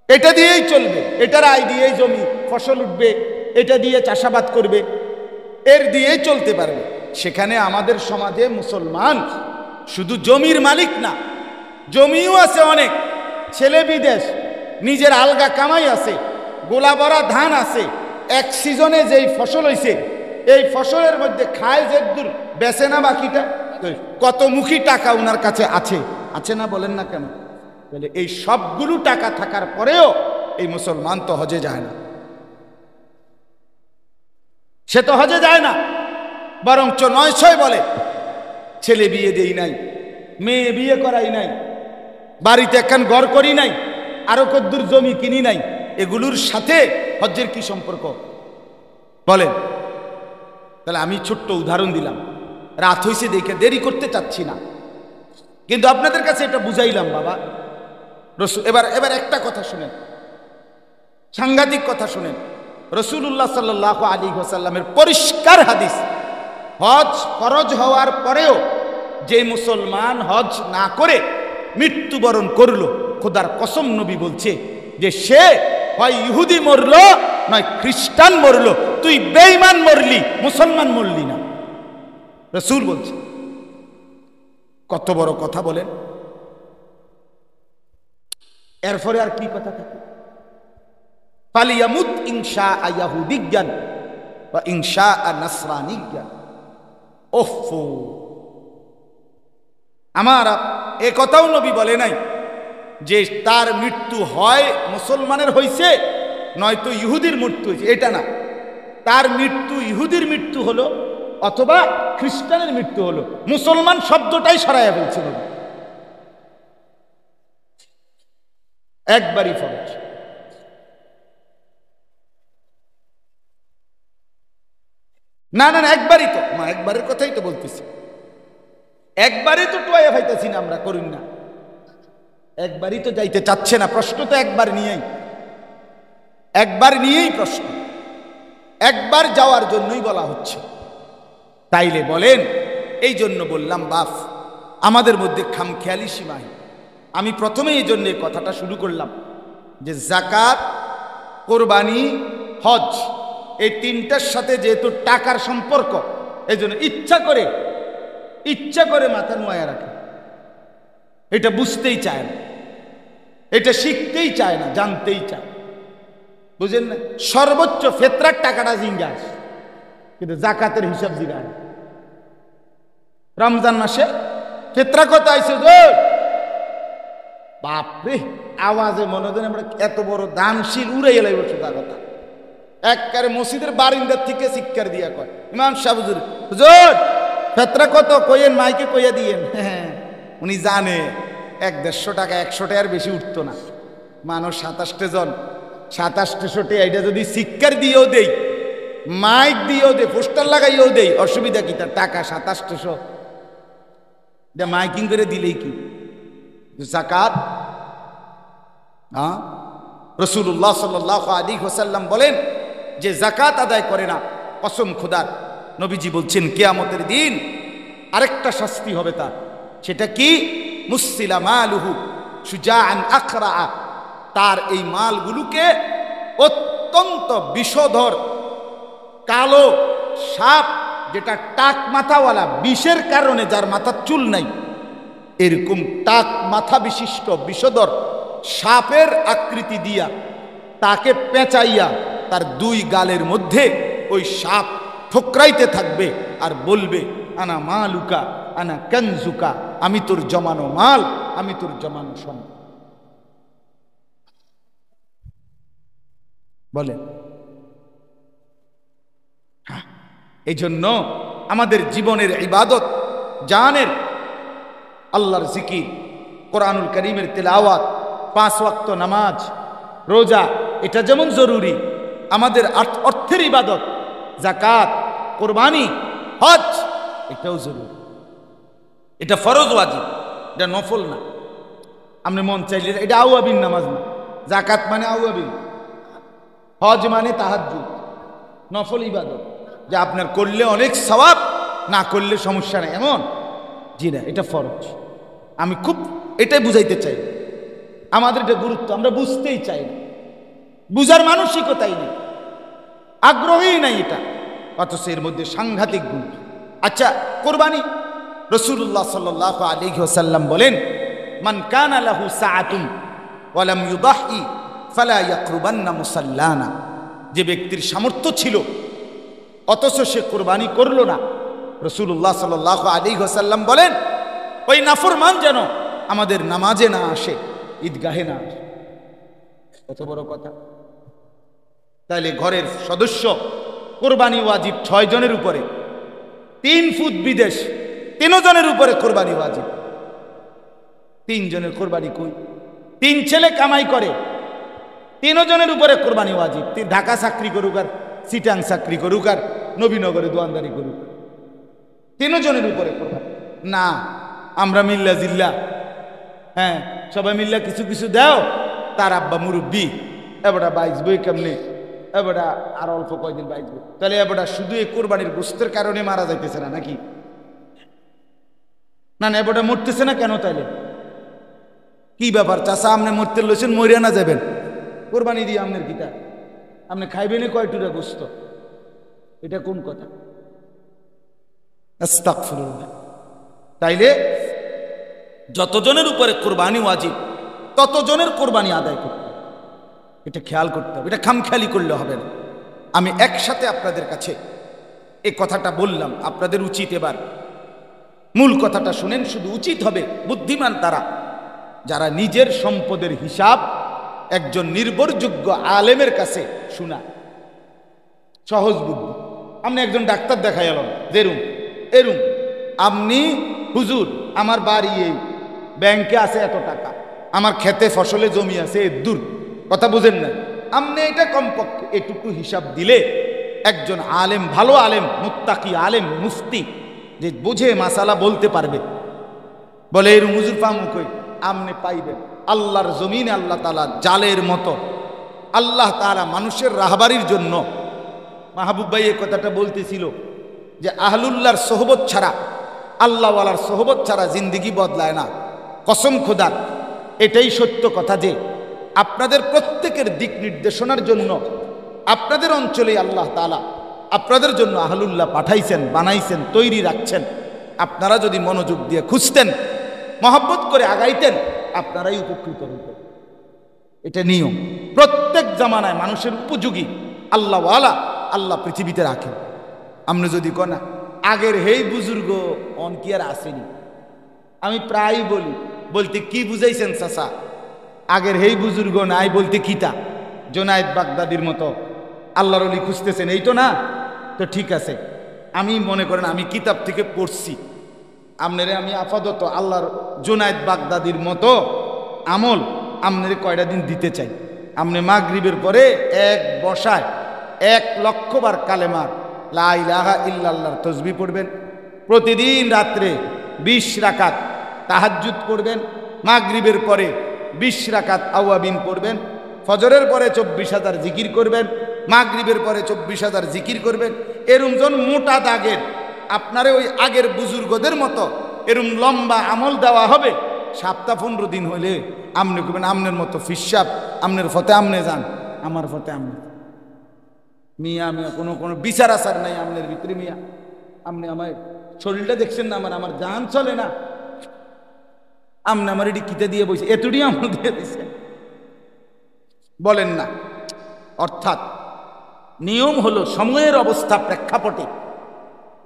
এটা দিয়েই চলবে, এটার আয় দিয়েই জমি ফসল উঠবে, এটা দিয়ে চাষাবাদ করবে, এর দিয়েই চলতে পারবে। সেখানে আমাদের সমাজে মুসলমান শুধু জমির মালিক না, জমিও আছে অনেক, ছেলে বিদেশ, নিজের আলগা কামাই আছে, গোলা ভরা ধান আছে, এক সিজনে যেই ফসল হইছে এই ফসলের মধ্যে খায় যে দূর বেচে না বাকিটা, কতমুখী টাকা ওনার কাছে আছে, আছে না বলেন না কেন? বলে এই সবগুলো টাকা থাকার পরেও এই মুসলমান তো হজে যায় না, সে তো হজে যায় না, বরঞ্চ ৯০০ বলে ছেলে বিয়ে দেই নাই, মেয়ে বিয়ে করাই নাই, বাড়িতে একখান ঘর করি নাই, আরো কদ্দুর জমি কিনি নাই। এগুলোর সাথে হজ্জের কি সম্পর্ক বলেন? তাহলে আমি ছোট্ট উদাহরণ দিলাম, রাত হইছে দেখে দেরি করতে চাচ্ছি না, কিন্তু আপনাদের কাছে এটা বুঝাইলাম বাবা রসুল। এবার একটা কথা শুনেন, সাংঘাতিক কথা শুনেন। রাসূলুল্লাহ সাল্লাল্লাহু আলাইহি ওয়াসাল্লামের পরিষ্কার হাদিস, হজ ফরজ হওয়ার পরেও যে মুসলমান হজ না করে মৃত্যুবরণ করলো, খোদার কসম নবী বলছে যে সে হয় ইহুদি মরলো নয় খ্রিস্টান মরলো, তুই বেঈমান মরলি, মুসলমান মরলি না, রাসূল বলছে। কত বড় কথা বলেন! এরপরে আর কি কথা থাকে? ফালিয়ামুত ইনশা ইয়াহুদিয়ান ওয়া ইনশা নাসরানিয়ান। ওফো, আমার এ কথাও নবী বলে নাই যে তার মৃত্যু হয় মুসলমানের হইছে নয়তো ইহুদির মৃত্যু হয়েছে, এটা না। তার মৃত্যু ইহুদির মৃত্যু হলো অথবা খ্রিস্টানের মৃত্যু হলো, মুসলমান শব্দটাই সরাইয়া ফেলছে নবী। একবারই ফরজ। না না না, একবারই তো, মা একবারের কথাই তো বলতেছি, একবারই তো টোয়া পাইতেছি না আমরা, করুন না, একবারই তো যাইতে চাচ্ছে না। প্রশ্ন তো একবার নিয়েই, একবার নিয়েই প্রশ্ন, একবার যাওয়ার জন্যই বলা হচ্ছে। তাইলে বলেন, এই জন্য বললাম বাপ, আমাদের মধ্যে খামখেয়ালি সীমাহীন। আমি প্রথমে এই জন্য কথাটা শুরু করলাম যে জাকাত, কোরবানি, হজ, এই তিনটার সাথে যেহেতু টাকার সম্পর্ক, এই জন্য ইচ্ছা করে মাথা নোয়া রাখে, এটা বুঝতেই চায় না, এটা শিখতেই চায় না, জানতেই চায়, বুঝেন না? সর্বোচ্চ ফেতরার টাকাটা জিজ্ঞাস, কিন্তু জাকাতের হিসাব জিজ্ঞাসা। রমজান মাসে ফেতরা কত আইছে গো? বাপরে, আওয়াজে মনে হয় আমরা এত বড় দানশীল উড়ে এলাই বলছো তা কথা। একবারে মসজিদের বারিন্দার থেকে শিক্ষার দিয়া কয়, ইমাম সাহেব হুজুর, হুজুর ফেতরা কত কইয়েন, মাইকে কইয়া দিয়েন। হ্যাঁ, উনি জানে 100-150 টাকা, 100 টাকার বেশি উঠতো না। মানুষ 27 জন, 2700 টাকা, এটা যদি শিক্ষার দিয়েও দেই, মাইক দিয়েও দেই, পোস্টার লাগাইও দেই, অসুবিধা কি? তার টাকা 2700, মাইকিং করে দিলেই কি? যাকাত, হ্যাঁ, রাসূলুল্লাহ সাল্লাল্লাহু আলাইহি ওয়াসাল্লাম বলেন যে যাকাত আদায় করে না, কসম খোদার, নবীজি বলছেন কিয়ামতের দিন আরেকটা শাস্তি হবে তার। সেটা কি? মুসসিলা মালুহু শুজাআন আকরা, তার এই মালগুলোকে অত্যন্ত বিষধর কালো সাপ, যেটা টাক মাথাওয়ালা, বিষের কারণে যার মাথার চুল নাই, এরকম টাক মাথা বিশিষ্ট বিষধর সাপের আকৃতি দিয়া তাকে পেঁচাইয়া তার 2 গালের মধ্যে ওই সাপ ঠোকরাইতে থাকবে আর বলবে, আনা মালুকা আনা কানজুকা, আমি তোর জমানো মাল, আমি তোর জমানো সম্পদ। বলেন, এই জন্য আমাদের জীবনের ইবাদত, জানের আল্লাহর জিকির, কোরআনুল কারীমের তেলাওয়াত, 5 ওয়াক্ত নামাজ, রোজা, এটা যেমন জরুরি, আমাদের অর্থের ইবাদত, যাকাত, কোরবানি, হজ, এটাও জরুরি। এটা ফরজ ওয়াজিব, এটা নফল না। আপনি মন চাইলে, এটা আওয়াবিন নামাজ না, যাকাত মানে আওয়াবিন, হজ মানে তাহাজ্জুদ, নফল ইবাদত, যে আপনার করলে অনেক সওয়াব, না করলে সমস্যা নেই, এমন জি না, এটা ফরজ। আমি খুব এটাই বুঝাইতে চাই আমাদের এটা গুরুত্ব, আমরা বুঝতেই চাই না, বুঝার মানসিকতাই নেই, আগ্রহই নাই এটা, অথচ এর মধ্যে সাংঘাতিক গুণ। আচ্ছা, কোরবানি, রাসূলুল্লাহ সাল্লাল্লাহু আলাইহি ওয়াসাল্লাম বলেন, মান কানা লাহু সাআতুন ওয়া লাম ইউদাহি ফালা ইয়াকরুবান্না মুসাল্লানা। যে ব্যক্তির সামর্থ্য ছিল অথচ সে কোরবানি করলো না, রাসূলুল্লাহ সাল্লাল্লাহু আলাইহি ওয়াসাল্লাম বলেন ওই নাফরমান যেন আমাদের নামাজে না আসে, ঈদগাহে না আসে। কত বড় কথা! তাইলে ঘরের সদস্য কোরবানি ওয়াজিব 6 জনের উপরে, 3 ফুট বিদেশ 3 জনের উপরে কোরবানি ওয়াজিব। 3 জনের কোরবানি কই? 3 ছেলে কামাই করে, 3 জনের উপরে কোরবানি ওয়াজিব। ঢাকা চাকরি করুক আর চিটাং চাকরি করুক আর নবীনগরে দোয়ানদারি করুক, 3 জনের উপরে কোরবানি না। আমরা মিল্লা জিল্লা, হ্যাঁ সবাই মিল্লা কিছু কিছু দাও, তার আব্বা মুরব্বী, এবারটা বাইজবই কেমনে, এবারটা আর অল্প কয়দিন বাইজবে, তাহলে এবারটা শুধু এই কোরবানির গোস্তের কারণে মারা যাইতেছে না নাকি? না না, এবারটা মরতেছে না কেন? তাইলে কি ব্যাপার চাচা, আপনি মরতে লইছেন, মরিয়া না যাবেন, কোরবানি দিয়ে আপনার কিতা, আপনি খাইবেন কয় টুরা গোস্ত? এটা কোন কথা? আস্তাগফিরুল্লাহ। তাইলে যতজনের উপরে কোরবানি ওয়াজিব ততজনের কোরবানি আদায় করতে হবে, এটা খেয়াল করতে হবে, এটা খামখেয়ালি করলে হবে না। আমি একসাথে আপনাদের কাছে এই কথাটা বললাম, আপনাদের উচিত এবার মূল কথাটা শুনেন। শুধু উচিত হবে বুদ্ধিমান তারা যারা নিজের সম্পদের হিসাব একজন নির্ভরযোগ্য আলেমের কাছে শোনা, সহজ বুদ্ধি। আপনি একজন ডাক্তার দেখাই এলাম, যেরুম এরুম, আপনি হুজুর আমার বাড়ি এই, ব্যাংকে আছে এত টাকা, আমার খেতে ফসলে জমি আছে দূর, কথা বুঝেন না? আপনি এটা কমপক্ষে এটুকু হিসাব দিলে একজন আলেম, ভালো আলেম, মুত্তাকি আলেম, মুফতি যে বুঝে মাসালা বলতে পারবে, বলে এরুম হুজুর পামু কই, আপনি পাইবেন। আল্লাহর জমিনে আল্লাহ তাআলা জালের মতো, আল্লাহ তাআলা মানুষের রাহবারির জন্য, মাহবুব ভাই এই কথাটা বলতেছিল যে আহলুল্লাহর সোহবত ছাড়া, আল্লাহওয়ালার সোহবত ছাড়া জিন্দিগি বদলায় না। কসম খোদার, এটাই সত্য কথা যে আপনাদের প্রত্যেকের দিক নির্দেশনার জন্য আপনাদের অঞ্চলে আল্লাহ তাআলা আপনাদের জন্য আহলুল্লাহ পাঠাইছেন, বানাইছেন, তৈরি রাখছেন। আপনারা যদি মনোযোগ দিয়ে খুঁজতেন, মহব্বত করে আগাইতেন, আপনারাই উপকৃত হইতেন। এটা নিয়ম, প্রত্যেক জামানায় মানুষের উপযোগী আল্লাহওয়ালা আল্লাহ পৃথিবীতে রাখেন। আপনি যদি কনা আগের হেই বুজুর্গ অন কি আর আসেনি, আমি প্রায় বলি, বলতে কি বুঝাইছেন চাচা, আগের হেই বুজুর্গ নাই বলতে কিতা, জোনায়েদ বাগদাদির মতো আল্লাহর ওলি খুঁজতেছেন, এই তো না? তো ঠিক আছে, আমি মনে করেন আমি কিতাব থেকে পড়ছি, আপনারে আমি আপাতত আল্লাহর জোনায়েদ বাগদাদির মতো আমল আপনারে কয়টা দিন দিতে চাই। আপনি মাগরিবের পরে এক বসায় 1,00,000 বার কালেমার লা ইলাহা ইল্লাল্লাহর তাসবিহ পড়বেন, প্রতিদিন রাত্রে 20 রাকাত তাহাজ্জুদ পড়বেন, মাগরিবের পরে 20 রাকাত আওয়াবিন পড়বেন, ফজরের পরে 24,000 জিকির করবেন, মাগরিবের পরে 24,000 জিকির করবেন। এরম জন মোটা দাগের আপনারে ওই আগের বুজুর্গদের মতো এরম লম্বা আমল দেওয়া হবে। সপ্তাহ 15 দিন হইলে আমনে করবেন আমনের মতো ফিসাব, আমনের ফতে আমনে যান, আমার ফতে আমনে মিয়া মিয়া, কোনো কোনো বিচার আচার নাই আমনের ভিতরে। মিয়া আপনি আমার শরীরটা দেখছেন না, আমার জান চলে না, আমনে আমার এটি কিতে দিয়ে বসে এতটি আমল দিয়ে দিছে, বলেন না। অর্থাৎ নিয়ম হলো সময়ের অবস্থা প্রেক্ষাপটে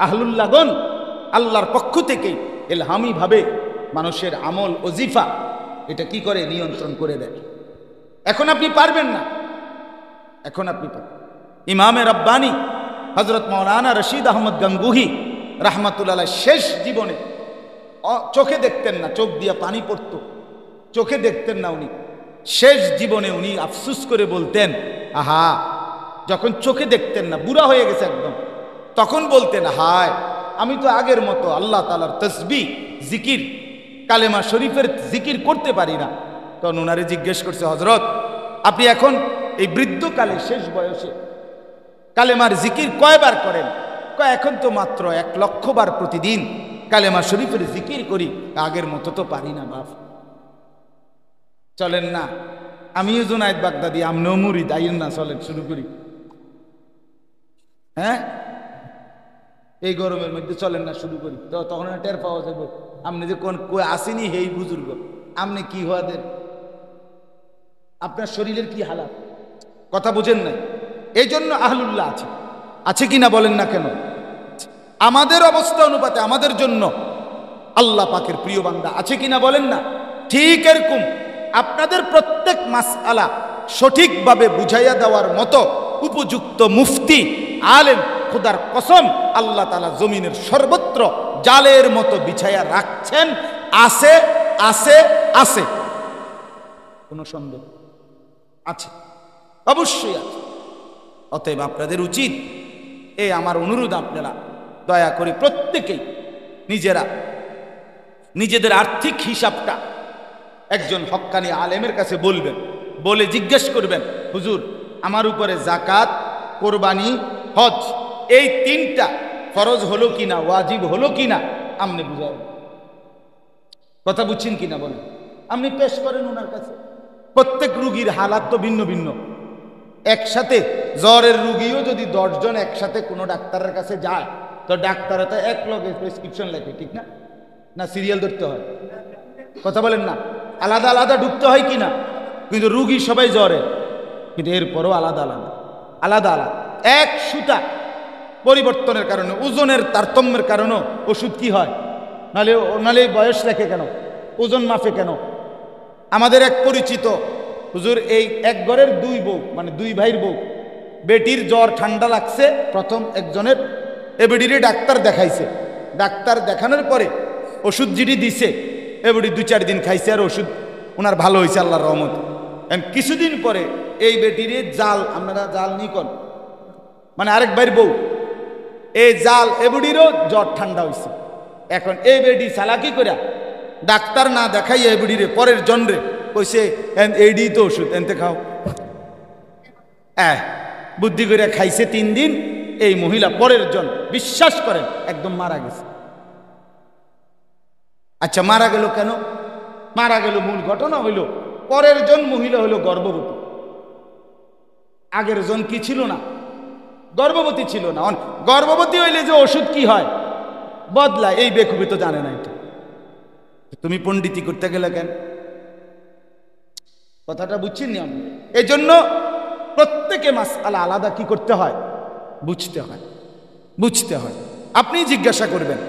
আহলুল্লাহগণ আল্লাহর পক্ষ থেকে এলহামি ভাবে মানুষের আমল ওজিফা এটা কি করে নিয়ন্ত্রণ করে দেয়। এখন আপনি পারবেন না, এখন আপনি পারবেন। ইমামে রব্বানি হযরত মাওলানা রশিদ আহমদ গঙ্গুহি রাহমাতুল্লাহ শেষ জীবনে চোখে দেখতেন না, চোখ দিয়া পানি পড়তো, চোখে দেখতেন না। উনি শেষ জীবনে উনি আফসুস করে বলতেন, আহা, যখন চোখে দেখতেন না, বুড়া হয়ে গেছে একদম, তখন বলতেন, হায় আমি তো আগের মতো আল্লাহ তাআলার তাসবিহ, জিকির, কালেমা শরীফের জিকির করতে পারি না। তখন ওনারে জিজ্ঞেস করছে, হযরত আপনি এখন এই বৃদ্ধকালে শেষ বয়সে কালেমার জিকির কয়বার করেন? এখন তো মাত্র 1,00,000 বার প্রতিদিন কালেমা শরীফের জিকির করি, আগের মতো তো পারি না বাপ। চলেন না, আমিও জুনায়েদ বাগদাদি, আমনেও মুরিদ, আইন না, চলেন শুরু করি। হ্যাঁ, এই গরমের মধ্যে চলেন না শুরু করি, তো তখন টের পাওয়া যাবে আপনি যে কোন আসেনি হেই বুজুর্গ, আপনি কি হওয়াদের, আপনার শরীরের কি হালাত, কথা বুঝেন না। এই জন্য আহলুল্লাহ আছে, আছে কিনা বলেন না কেন? আমাদের অবস্থা অনুপাতে আমাদের জন্য আল্লাহ পাকের প্রিয় বান্দা আছে কিনা বলেন না? ঠিক এরকম আপনাদের প্রত্যেক মাসআলা সঠিকভাবে বুঝাইয়া দেওয়ার মতো উপযুক্ত মুফতি আলেম খোদার কসম আল্লাহ তাআলা জমিনের সর্বত্র জালের মতো বিছাইয়া রাখছেন, আছে আছে আছে, কোনো সন্দেহ আছে, অবশ্যই আছে। অতএব আপনাদের উচিত, এই আমার অনুরোধ, আপনারা দয়া করে প্রত্যেকেই নিজেরা নিজেদের আর্থিক হিসাবটা একজন হক্কানি আলেমের কাছে বলবেন, বলে জিজ্ঞেস করবেন, হুজুর আমার উপরে জাকাত, কোরবানি, হজ এই তিনটা ফরজ হলো কিনা, ওয়াজিব হলো কিনা, আপনি বুঝাবেন। কথা বুঝছেন কিনা বলেন? আপনি পেশ করেন ওনার কাছে। প্রত্যেক রুগীর হালাত তো ভিন্ন ভিন্ন। একসাথে জ্বরের রুগীও যদি 10 জন একসাথে কোনো ডাক্তারের কাছে যায়, তো ডাক্তারে তো এক লগে প্রেসক্রিপশন লেখে, ঠিক না? না সিরিয়াল ধরতে হয়? কথা বলেন না, আলাদা আলাদা ঢুকতে হয় কিনা? কিন্তু রুগী সবাই জ্বরে, কিন্তু এরপরও আলাদা আলাদা আলাদা আলাদা। এক সুতা পরিবর্তনের কারণে, ওজনের তারতম্যের কারণেও ওষুধ কি হয়, নালে বয়স লেখে কেন, ওজন মাফে কেন? আমাদের এক পরিচিত হুজুর, এই এক ঘরের 2 বউ, মানে 2 ভাইয়ের বউ, বেটির জ্বর ঠান্ডা লাগছে প্রথম একজনের, এ বেটিরে ডাক্তার দেখাইছে, ডাক্তার দেখানোর পরে ওষুধ যেটি দিছে, এ বেটি 2-4 দিন খাইছে, আর ওষুধ ওনার ভালো হয়েছে আল্লাহর রহমত। কিছুদিন পরে এই বেটিরে জাল, আপনারা জাল নিকন মানে আরেক ভাইয়ের বউ, এই জাল এ বেটিরও জ্বর ঠান্ডা হয়েছে। এখন এই বেটি চালাকি করে ডাক্তার না দেখাই এই বেটিরে পরের জনরে কইছে, এইডি তো ওষুধ, এনতে খাও। বুদ্ধি করে খাইছে 3 দিন, এই মহিলা পরের জন, বিশ্বাস করেন একদম মারা গেছে। আচ্ছা মারা গেল কেন? মারা গেল, মূল ঘটনা হইল পরের জন মহিলা হইল গর্ভবতী, আগের জন কি ছিল না, গর্ভবতী ছিল না। গর্ভবতী হইলে যে ওষুধ কি হয় বদলায়, এই বেকুবি তো জানে না। এটা তুমি পণ্ডিতি করতে গেলে কেন? কথাটা বুঝছেন না? এই জন্য প্রত্যেকে মাসআলা আলাদা কি করতে হয়, বুঝতে হয়, বুঝতে হয়। আপনি জিজ্ঞাসা করবেন,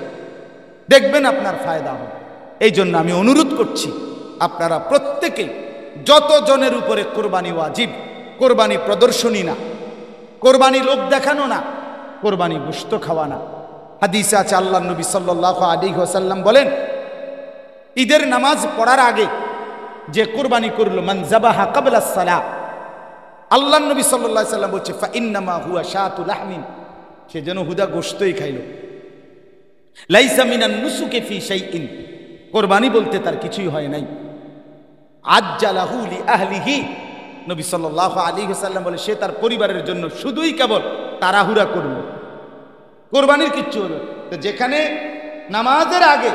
দেখবেন আপনার ফায়দা হবে। এই জন্য আমি অনুরোধ করছি, আপনারা প্রত্যেকে যত জনের উপরে কোরবানি ওয়াজিব, কোরবানি প্রদর্শনী না, কোরবানি লোক দেখানো না, কোরবানি গোশত খাওয়া না। হাদিসে আছে আল্লাহর নবী সাল্লাল্লাহু আলাইহি ওয়াসাল্লাম বলেন, ঈদের নামাজ পড়ার আগে যে কোরবানি করলো, মান যাবাহা ক্বাবলা সালাহ, আল্লাহর নবী সাল্লাল্লাহু আলাইহি ওয়াসাল্লাম বলছে, ফা ইন্নামা হুয়া শাতু লাহমিন, সে যেন হুদা গোশতই খাইলো। লাইসা মিনান নুসুকি ফি শাইইন, কোরবানি বলতে তার কিছুই হয় নাই। আজ্জালাহু লি আহলিহি, নবী সাল্লাল্লাহু আলাইহি ওয়াসাল্লাম বলে, সে তার পরিবারের জন্য শুধুই কেবল তাড়াহুড়া করল, কোরবানির কিচ্ছু হলো। তো যেখানে নামাজের আগে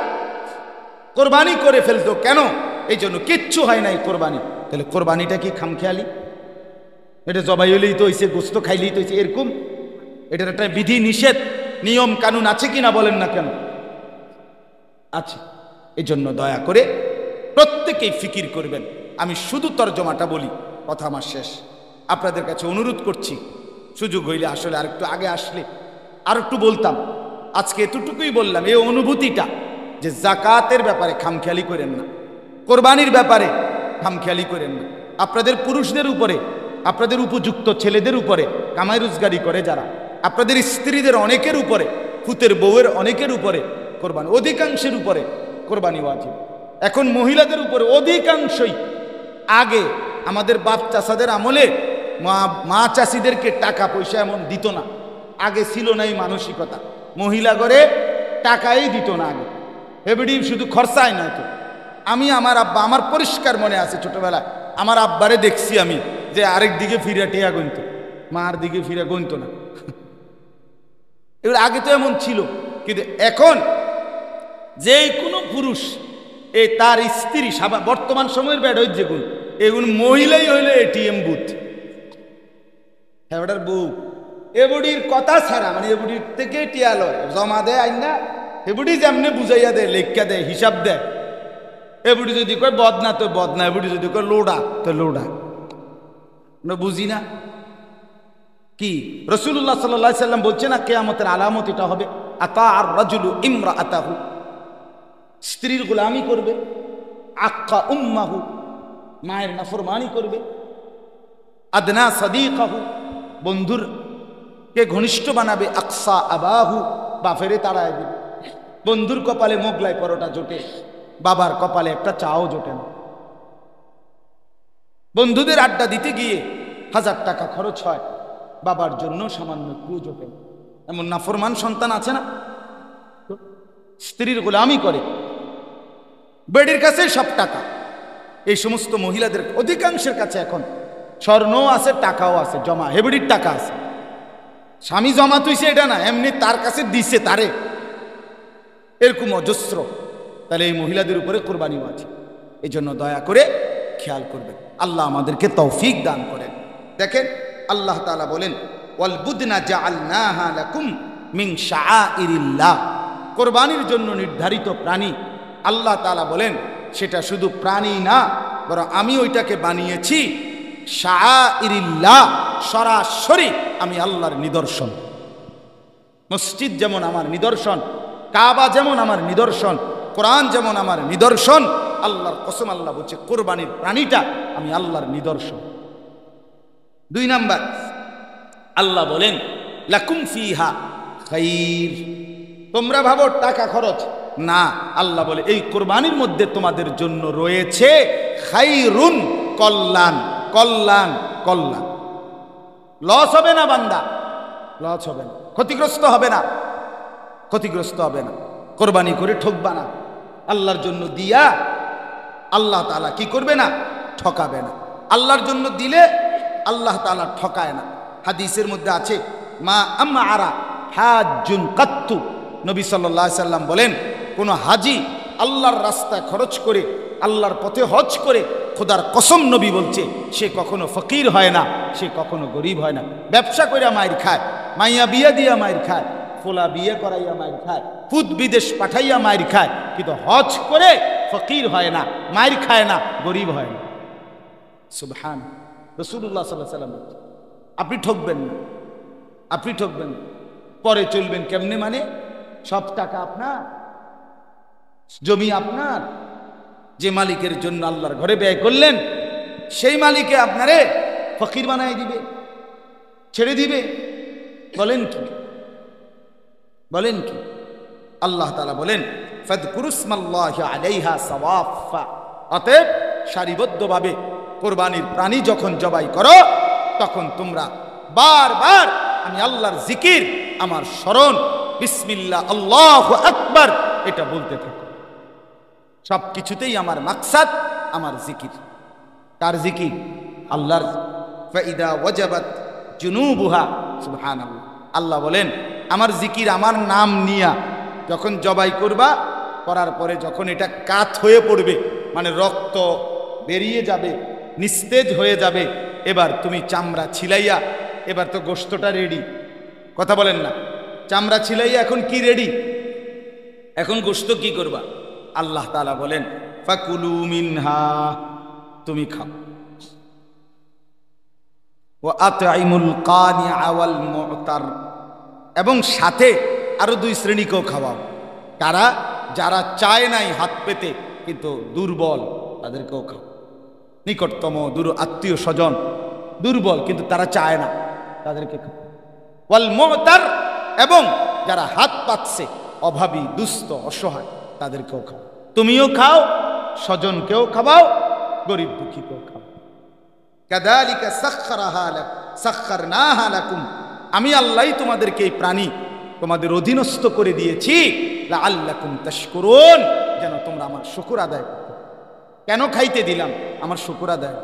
কোরবানি করে ফেলতো, কেন? এই জন্য কিচ্ছু হয় নাই কোরবানি। তাহলে কোরবানিটা কি খামখেয়ালি? এটা জবাই হলেই তো হইছে, গোস্ত খাইলেই তো হইছে, এরকম? এটার একটা বিধি নিষেধ নিয়ম কানুন আছে কিনা বলেন না কেন? আছে। এই জন্য দয়া করে প্রত্যেকেই ফিকির করবেন। আমি শুধু তর্জমাটা বলি, কথা আমার শেষ। আপনাদের কাছে অনুরোধ করছি, সুযোগ হইলে আসলে আরেকটু আগে আসলে আর একটু বলতাম, আজকে এতটুকুই বললাম। এই অনুভূতিটা যে জাকাতের ব্যাপারে খামখেয়ালি করেন না, কোরবানির ব্যাপারে খামখেয়ালি করেন না। আপনাদের পুরুষদের উপরে, আপনাদের উপযুক্ত ছেলেদের উপরে, কামাই রোজগারি করে যারা, আপনাদের স্ত্রীদের অনেকের উপরে, ফুতের বউয়ের অনেকের উপরে কোরবানি, অধিকাংশের উপরে কোরবানি ওয়াজিব। এখন মহিলাদের উপরে অধিকাংশই, আগে আমাদের বাপ চাষাদের আমলে মা চাষিদেরকে টাকা পয়সা এমন দিত না, আগে ছিল না এই মানসিকতা, মহিলা ঘরে টাকাই দিত না আগে, এবারে শুধু খরচাই নয়। তো আমি আমার আব্বা, আমার পরিষ্কার মনে আছে ছোটবেলায় আমার আব্বারে দেখছি আমি, যে আরেক দিকে ফিরে টেয়া গণত, মার দিকে ফিরে গণত না। এবার আগে তো এমন ছিল, কিন্তু এখন যে কোনো পুরুষ এই তার স্ত্রী, বর্তমান সময়ের ব্যাড যে গুণ, এগুলো মহিলাই হইলে এটিএম বুথ। হ্যাঁ ওটার বউ এবুড়ির কথা ছাড়া মানে এবুড়ির থেকে টিয়া লয় জমা দেয় আইন না, এবুড়ি যেমনি বুঝাইয়া দেয়, লেখা দেয়, হিসাব দেয়। এবুড়ি যদি কয় বদনা তো বদনা, এবুড়ি যদি কয় লোডা তো লোডা। আমরা বুঝি না কি? রাসূলুল্লাহ সাল্লাল্লাহু আলাইহি সাল্লাম বলছে না কিয়ামতের আলামত এটা হবে, আতা আর রাজুলু ইমরাআতাহু, স্ত্রীর গোলামি করবে, আক্কা উম্মাহু, মায়ের নাফরমানি করবে, আদনা সাদিকাহু, বন্ধুর কে ঘনিষ্ঠ বানাবে, আকসা আবাহু, বাফেরে তাড়ায় দিবে। বন্ধুর কপালে মোগলাই পরোটা জোটে, বাবার কপালে একটা চাও জোটে না। বন্ধুদের আড্ডা দিতে গিয়ে 1000 টাকা খরচ হয়, বাবার জন্য সামান্য একটু জোটে না। এমন নাফরমান সন্তান আছে না? স্ত্রীর গোলামি করে, বেডির কাছে সব টাকা। এই সমস্ত মহিলাদের অধিকাংশের কাছে এখন স্বর্ণও আছে, টাকাও আছে, জমা হেবড়ির টাকা আছে। স্বামী জমা তুইছে এটা না, এমনি তার কাছে দিছে তারে, এরকম অজস্র। তাহলে এই মহিলাদের উপরে কোরবানিও আছে। এই জন্য দয়া করে খেয়াল করবেন। আল্লাহ আমাদেরকে তৌফিক দান করেন। দেখেন আল্লাহ তাআলা বলেন ওয়াল বুদনা জাআলনাহা লাকুম মিন শাআইরিল্লাহ, কোরবানির জন্য নির্ধারিত প্রাণী। আল্লাহ তাআলা বলেন সেটা শুধু প্রাণী না, বরং আমি ওইটাকে বানিয়েছি শাআইরিল্লাহ, সরাসরি আমি আল্লাহর নিদর্শন। মসজিদ যেমন আমার নিদর্শন, কাবা যেমন আমার নিদর্শন, কোরআন যেমন আমার নিদর্শন, আল্লাহর কসম আল্লাহ বলছে কোরবানির প্রাণীটা আমি আল্লাহর নিদর্শন। 2 নাম্বার আল্লাহ বলেন লাকুম ফিহা খাইর, তোমরা ভাবো টাকা খরচ না, আল্লাহ বলে এই কোরবানির মধ্যে তোমাদের জন্য রয়েছে খাইরুন, কল্যাণ, কল্যাণ, কল্যাণ। লস হবে না বান্দা, লস হবে না, ক্ষতিগ্রস্ত হবে না, ক্ষতিগ্রস্ত হবে না। কোরবানি করে ঠকবা না, আল্লাহর জন্য দিয়া আল্লাহ তাআলা কি করবে না? ঠকাবে না। আল্লাহর জন্য দিলে আল্লাহ তাআলা ঠকায় না। হাদিসের মধ্যে আছে মা আমারা হাজ্জুন কাত্তু, নবী সাল্লাল্লাহু আলাইহি সাল্লাম বলেন কোন হাজি আল্লাহর রাস্তায় খরচ করে, আল্লাহর পথে হজ করে, খোদার কসম নবী বলছে সে কখনো ফকির হয় না, সে কখনো গরিব হয় না। ব্যবসা কইরা মাইর খায়, মাইয়া বিয়ে দিয়া মাইর খায়, ফোলা বিয়ে করাইয়া মাইর খায়, পুত বিদেশ পাঠাইয়া মাইর খায়, কিন্তু হজ করে ফকির হয় না, মাইর খায় না, গরিব হয় না। সুবহান। রাসূলুল্লাহ সাল্লাল্লাহু আলাইহি সাল্লাম আপনি ঠকবেন না, আপনি ঠকবেন না। পরে চলবেন কেমনে? মানে সব টাকা আপনার, জমি আপনার, যে মালিকের জন্য আল্লাহর ঘরে ব্যয় করলেন সেই মালিকে আপনারে ফকির বানাই দিবে, ছেড়ে দিবে। বলেন কি? বলেন কি? আল্লাহ তাআলা বলেন ফাযকুরুসমাল্লাহি আলাইহা সাওয়াফা, অতএব সারিবদ্ধভাবে কোরবানির প্রাণী যখন জবাই করো তখন তোমরা বারবার আমি আল্লাহর জিকির, আমার স্মরণ, বিসমিল্লাহ আল্লাহু আকবার, এটা বলতে থাকো। সব কিছুতেই আমার মাকসাদ, আমার জিকির। কার জিকির? আল্লাহর। ফাইদা ওয়াজাবাত জুনুবুহা, সুবহানাল্লাহ। আল্লাহ বলেন আমার জিকির, আমার নাম নিয়া যখন জবাই করবা, করার পরে যখন এটা কাত হয়ে পড়বে, মানে রক্ত বেরিয়ে যাবে, নিস্তেজ হয়ে যাবে, এবার তুমি চামড়া ছিলাইয়া, এবার তো গোশতটা রেডি, কথা বলেন না, চামড়া ছিলাইয়া এখন কি রেডি? এখন গোশত কি করবা? আল্লাহ তাআলা বলেন ফাকুলু মিনহা, তুমি খাও, ওয়া আতঈমুল কানিআ ওয়াল মু'তার, এবং সাথে আরো 2 শ্রেণীকেও খাওয়াও। তারা যারা চায় নাই হাত পেতে কিন্তু দুর্বল, তাদেরকেও খাও। নিকটতম দূর আত্মীয় স্বজন দুর্বল কিন্তু তারা চায় না, তাদেরকে খাও। ওয়াল মু'তার, এবং যারা হাত পাচ্ছে, অভাবী, দুস্থ, অসহায়, তাদেরকেও খাও। তুমিও খাও, স্বজনকেও খাওয়াও, গরিব দুঃখীকেও খাও। কাযালিকা সাখখারনাহা লাকুম, আমি আল্লাহই তোমাদেরকে এই প্রাণী তোমাদের অধীনস্থ করে দিয়েছি, লাআল্লাকুম তাশকুরুন, যেন তোমরা আমার শুকর আদায় করো। কেন খাইতে দিলাম? আমার শুকর আদায়,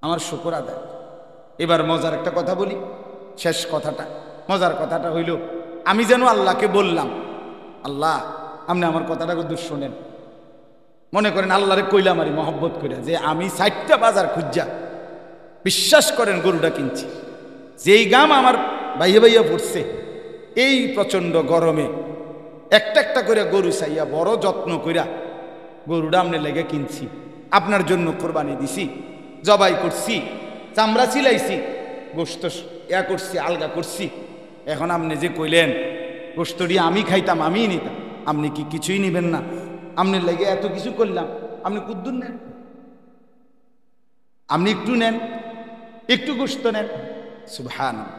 আমার শুকর আদায়। এবার মজার একটা কথা বলি, শেষ কথাটা, মজার কথাটা হইল আমি যেন আল্লাহকে বললাম, আল্লাহ আপনি আমার কথাটা কিন্তু শোনেন, মনে করেন আল্লাহরে কইলা মারি মহব্বত করে যে আমি 60টা বাজার খুঁজা বিশ্বাস করেন গরুটা কিনছি, যেই গাম আমার বাইয়ে বাইয়া পড়ছে এই প্রচন্ড গরমে একটা একটা করে গরু চাইয়া বড় যত্ন কইরা গরুটা আমনে লেগে কিনছি, আপনার জন্য কোরবানি দিছি, জবাই করছি, চামড়া ছিলাইছি, গোশত ইয়া করছি, আলগা করছি। এখন আপনি যে কইলেন গোশতটি আমি খাইতাম আমিই নিতাম, আপনি কি কিছুই নিবেন না? আপনি লেগে এত কিছু করলাম, আপনি কুদ্দুর নেন, আপনি একটু নেন, একটু গোশত নেন। সুবহানাল্লাহ।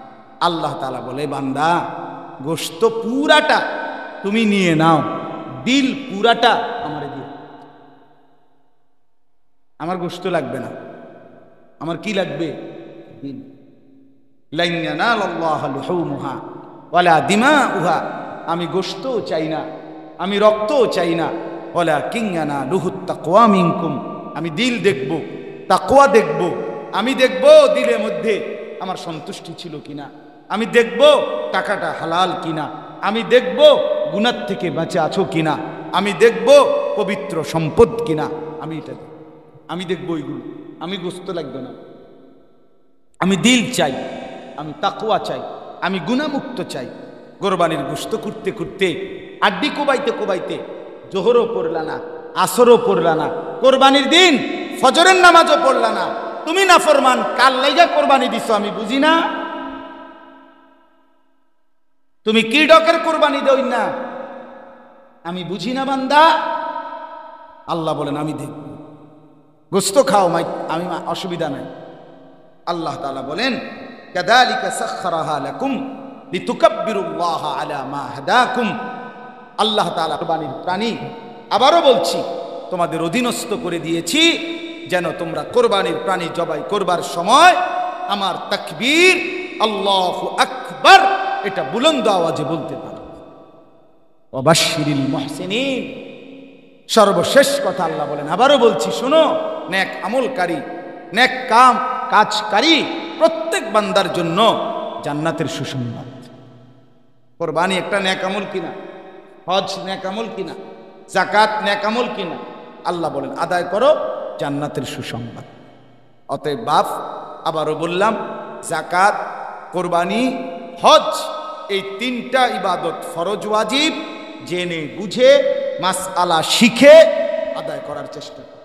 আল্লাহ তাআলা বলে বান্দা গোশত পুরাটা তুমি নিয়ে নাও, দিল পুরাটা আমারে দিয়ে। আমার গোশত লাগবে না, আমার কি লাগবে? দিল। লান ইয়ানালাল্লাহু লুহুমুহা ওয়ালা দিমাউহা, আমি গোশতও চাই না, আমি রক্তও চাই না, ওয়ালাকিন ইয়ানালুহুত তাকওয়া মিনকুম, আমি দিল দেখব, তাকওয়া দেখব, আমি দেখব দিলের মধ্যে আমার সন্তুষ্টি ছিল কিনা, আমি দেখব টাকাটা হালাল কিনা, আমি দেখব গুনাহ থেকে বাঁচে আছো কিনা, আমি দেখব পবিত্র সম্পদ কিনা, আমি দেখব ওইগুলো। আমি গোশত লাগবে না, আমি দিল চাই, আমি তাকওয়া চাই, আমি গুনাহমুক্ত চাই। কোরবানির গোশত করতে করতে আড্ডি কোবাইতে কোবাইতে জোহরও পড়লা না, আসরও পড়লা না, কোরবানির দিন ফজরের নামাজও পড়লা না, তুমি নাফরমান, কাল লাইগা কোরবানি দিছো আমি বুঝি না? তুমি কি ডকের কোরবানি দেই না আমি বুঝি না বান্দা? আল্লাহ বলেন আমি দেখব, গোশত খাও মাই, আমি অসুবিধা নাই। আল্লাহ তাআলা বলেন কাযালিকা সাখখারাহা লাকুম লিতুকাব্বিরুল্লাহা আলা মা হাদাকুম। আল্লাহ তাআলা কোরবানির প্রাণী আবারও বলছি তোমাদের অধীনস্থ করে দিয়েছি যেন তোমরা কোরবানির প্রাণী জবাই করবার সময় আমার তাকবীর আল্লাহু আকবার এটা বুলন্দ আওয়াজে বলতে পারো। ওয়াবাশশিরিল মুহসিনিন, সর্বশেষ কথা আল্লাহ বলেন আবারও বলছি শোনো, নেক আমলকারী, নেক কাজকারী প্রত্যেক বান্দার জন্য জান্নাতের সুসংবাদ। কোরবানি একটা নেক আমল কিনা, হজ নেক আমল কিনা, যাকাত নেক আমল কিনা, আল্লাহ বলেন আদায় করো, জান্নাতের সুসংবাদ। অতএব বাপ আবারও বললাম যাকাত, কোরবানি, হজ এই তিনটা ইবাদত ফরজ ওয়াজিব জেনে বুঝে মাসআলা শিখে আদায় করার চেষ্টা করুন,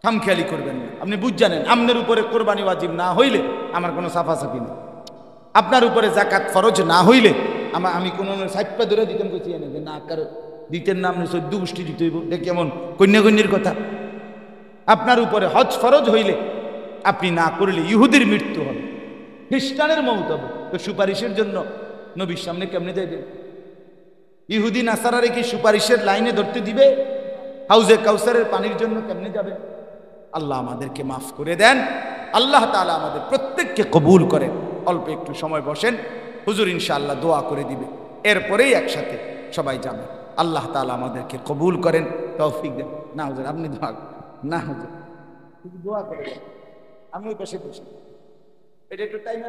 খামখেয়ালি করবেন না। আপনি বুঝ জানেন আপনার উপরে কোরবানি ওয়াজিব না হইলে আমার কোনো সাফাসাফি নেই, আপনার উপরে যাকাত ফরজ না হইলে আমি কোনো সাইপা ধরে দিতেন কইছি যে না কারো দিতেন না, আপনি 14 গোষ্ঠী দিতে হইব, দেখ কেমন কন্যাকন্যের কথা। আপনার উপরে হজ ফরজ হইলে আপনি না করলে ইহুদির মৃত্যু হবে, খ্রিস্টানের মৌত হবে, তো সুপারিশের জন্য নবীর সামনে কেমনে যাইবেন? ইহুদি নাসারারে কি সুপারিশের লাইনে ধরতে দিবে? হাউজে কাউসারের পানির জন্য কেমনে যাবে? আল্লাহ আমাদেরকে মাফ করে দেন, আল্লাহ তাআলা আমাদের প্রত্যেককে কবুল করেন। অল্প একটু সময় বসেন, হুজুর ইনশাআল্লাহ দোয়া করে দিবে, এরপরেই একসাথে সবাই যাবে। আল্লাহ তাআলা আমাদেরকে কবুল করেন, তৌফিক দেন। না হুজুর আপনি দোয়া না, হুজুর দোয়া করে আমি ওই পাশে বসে এটা একটু টাইম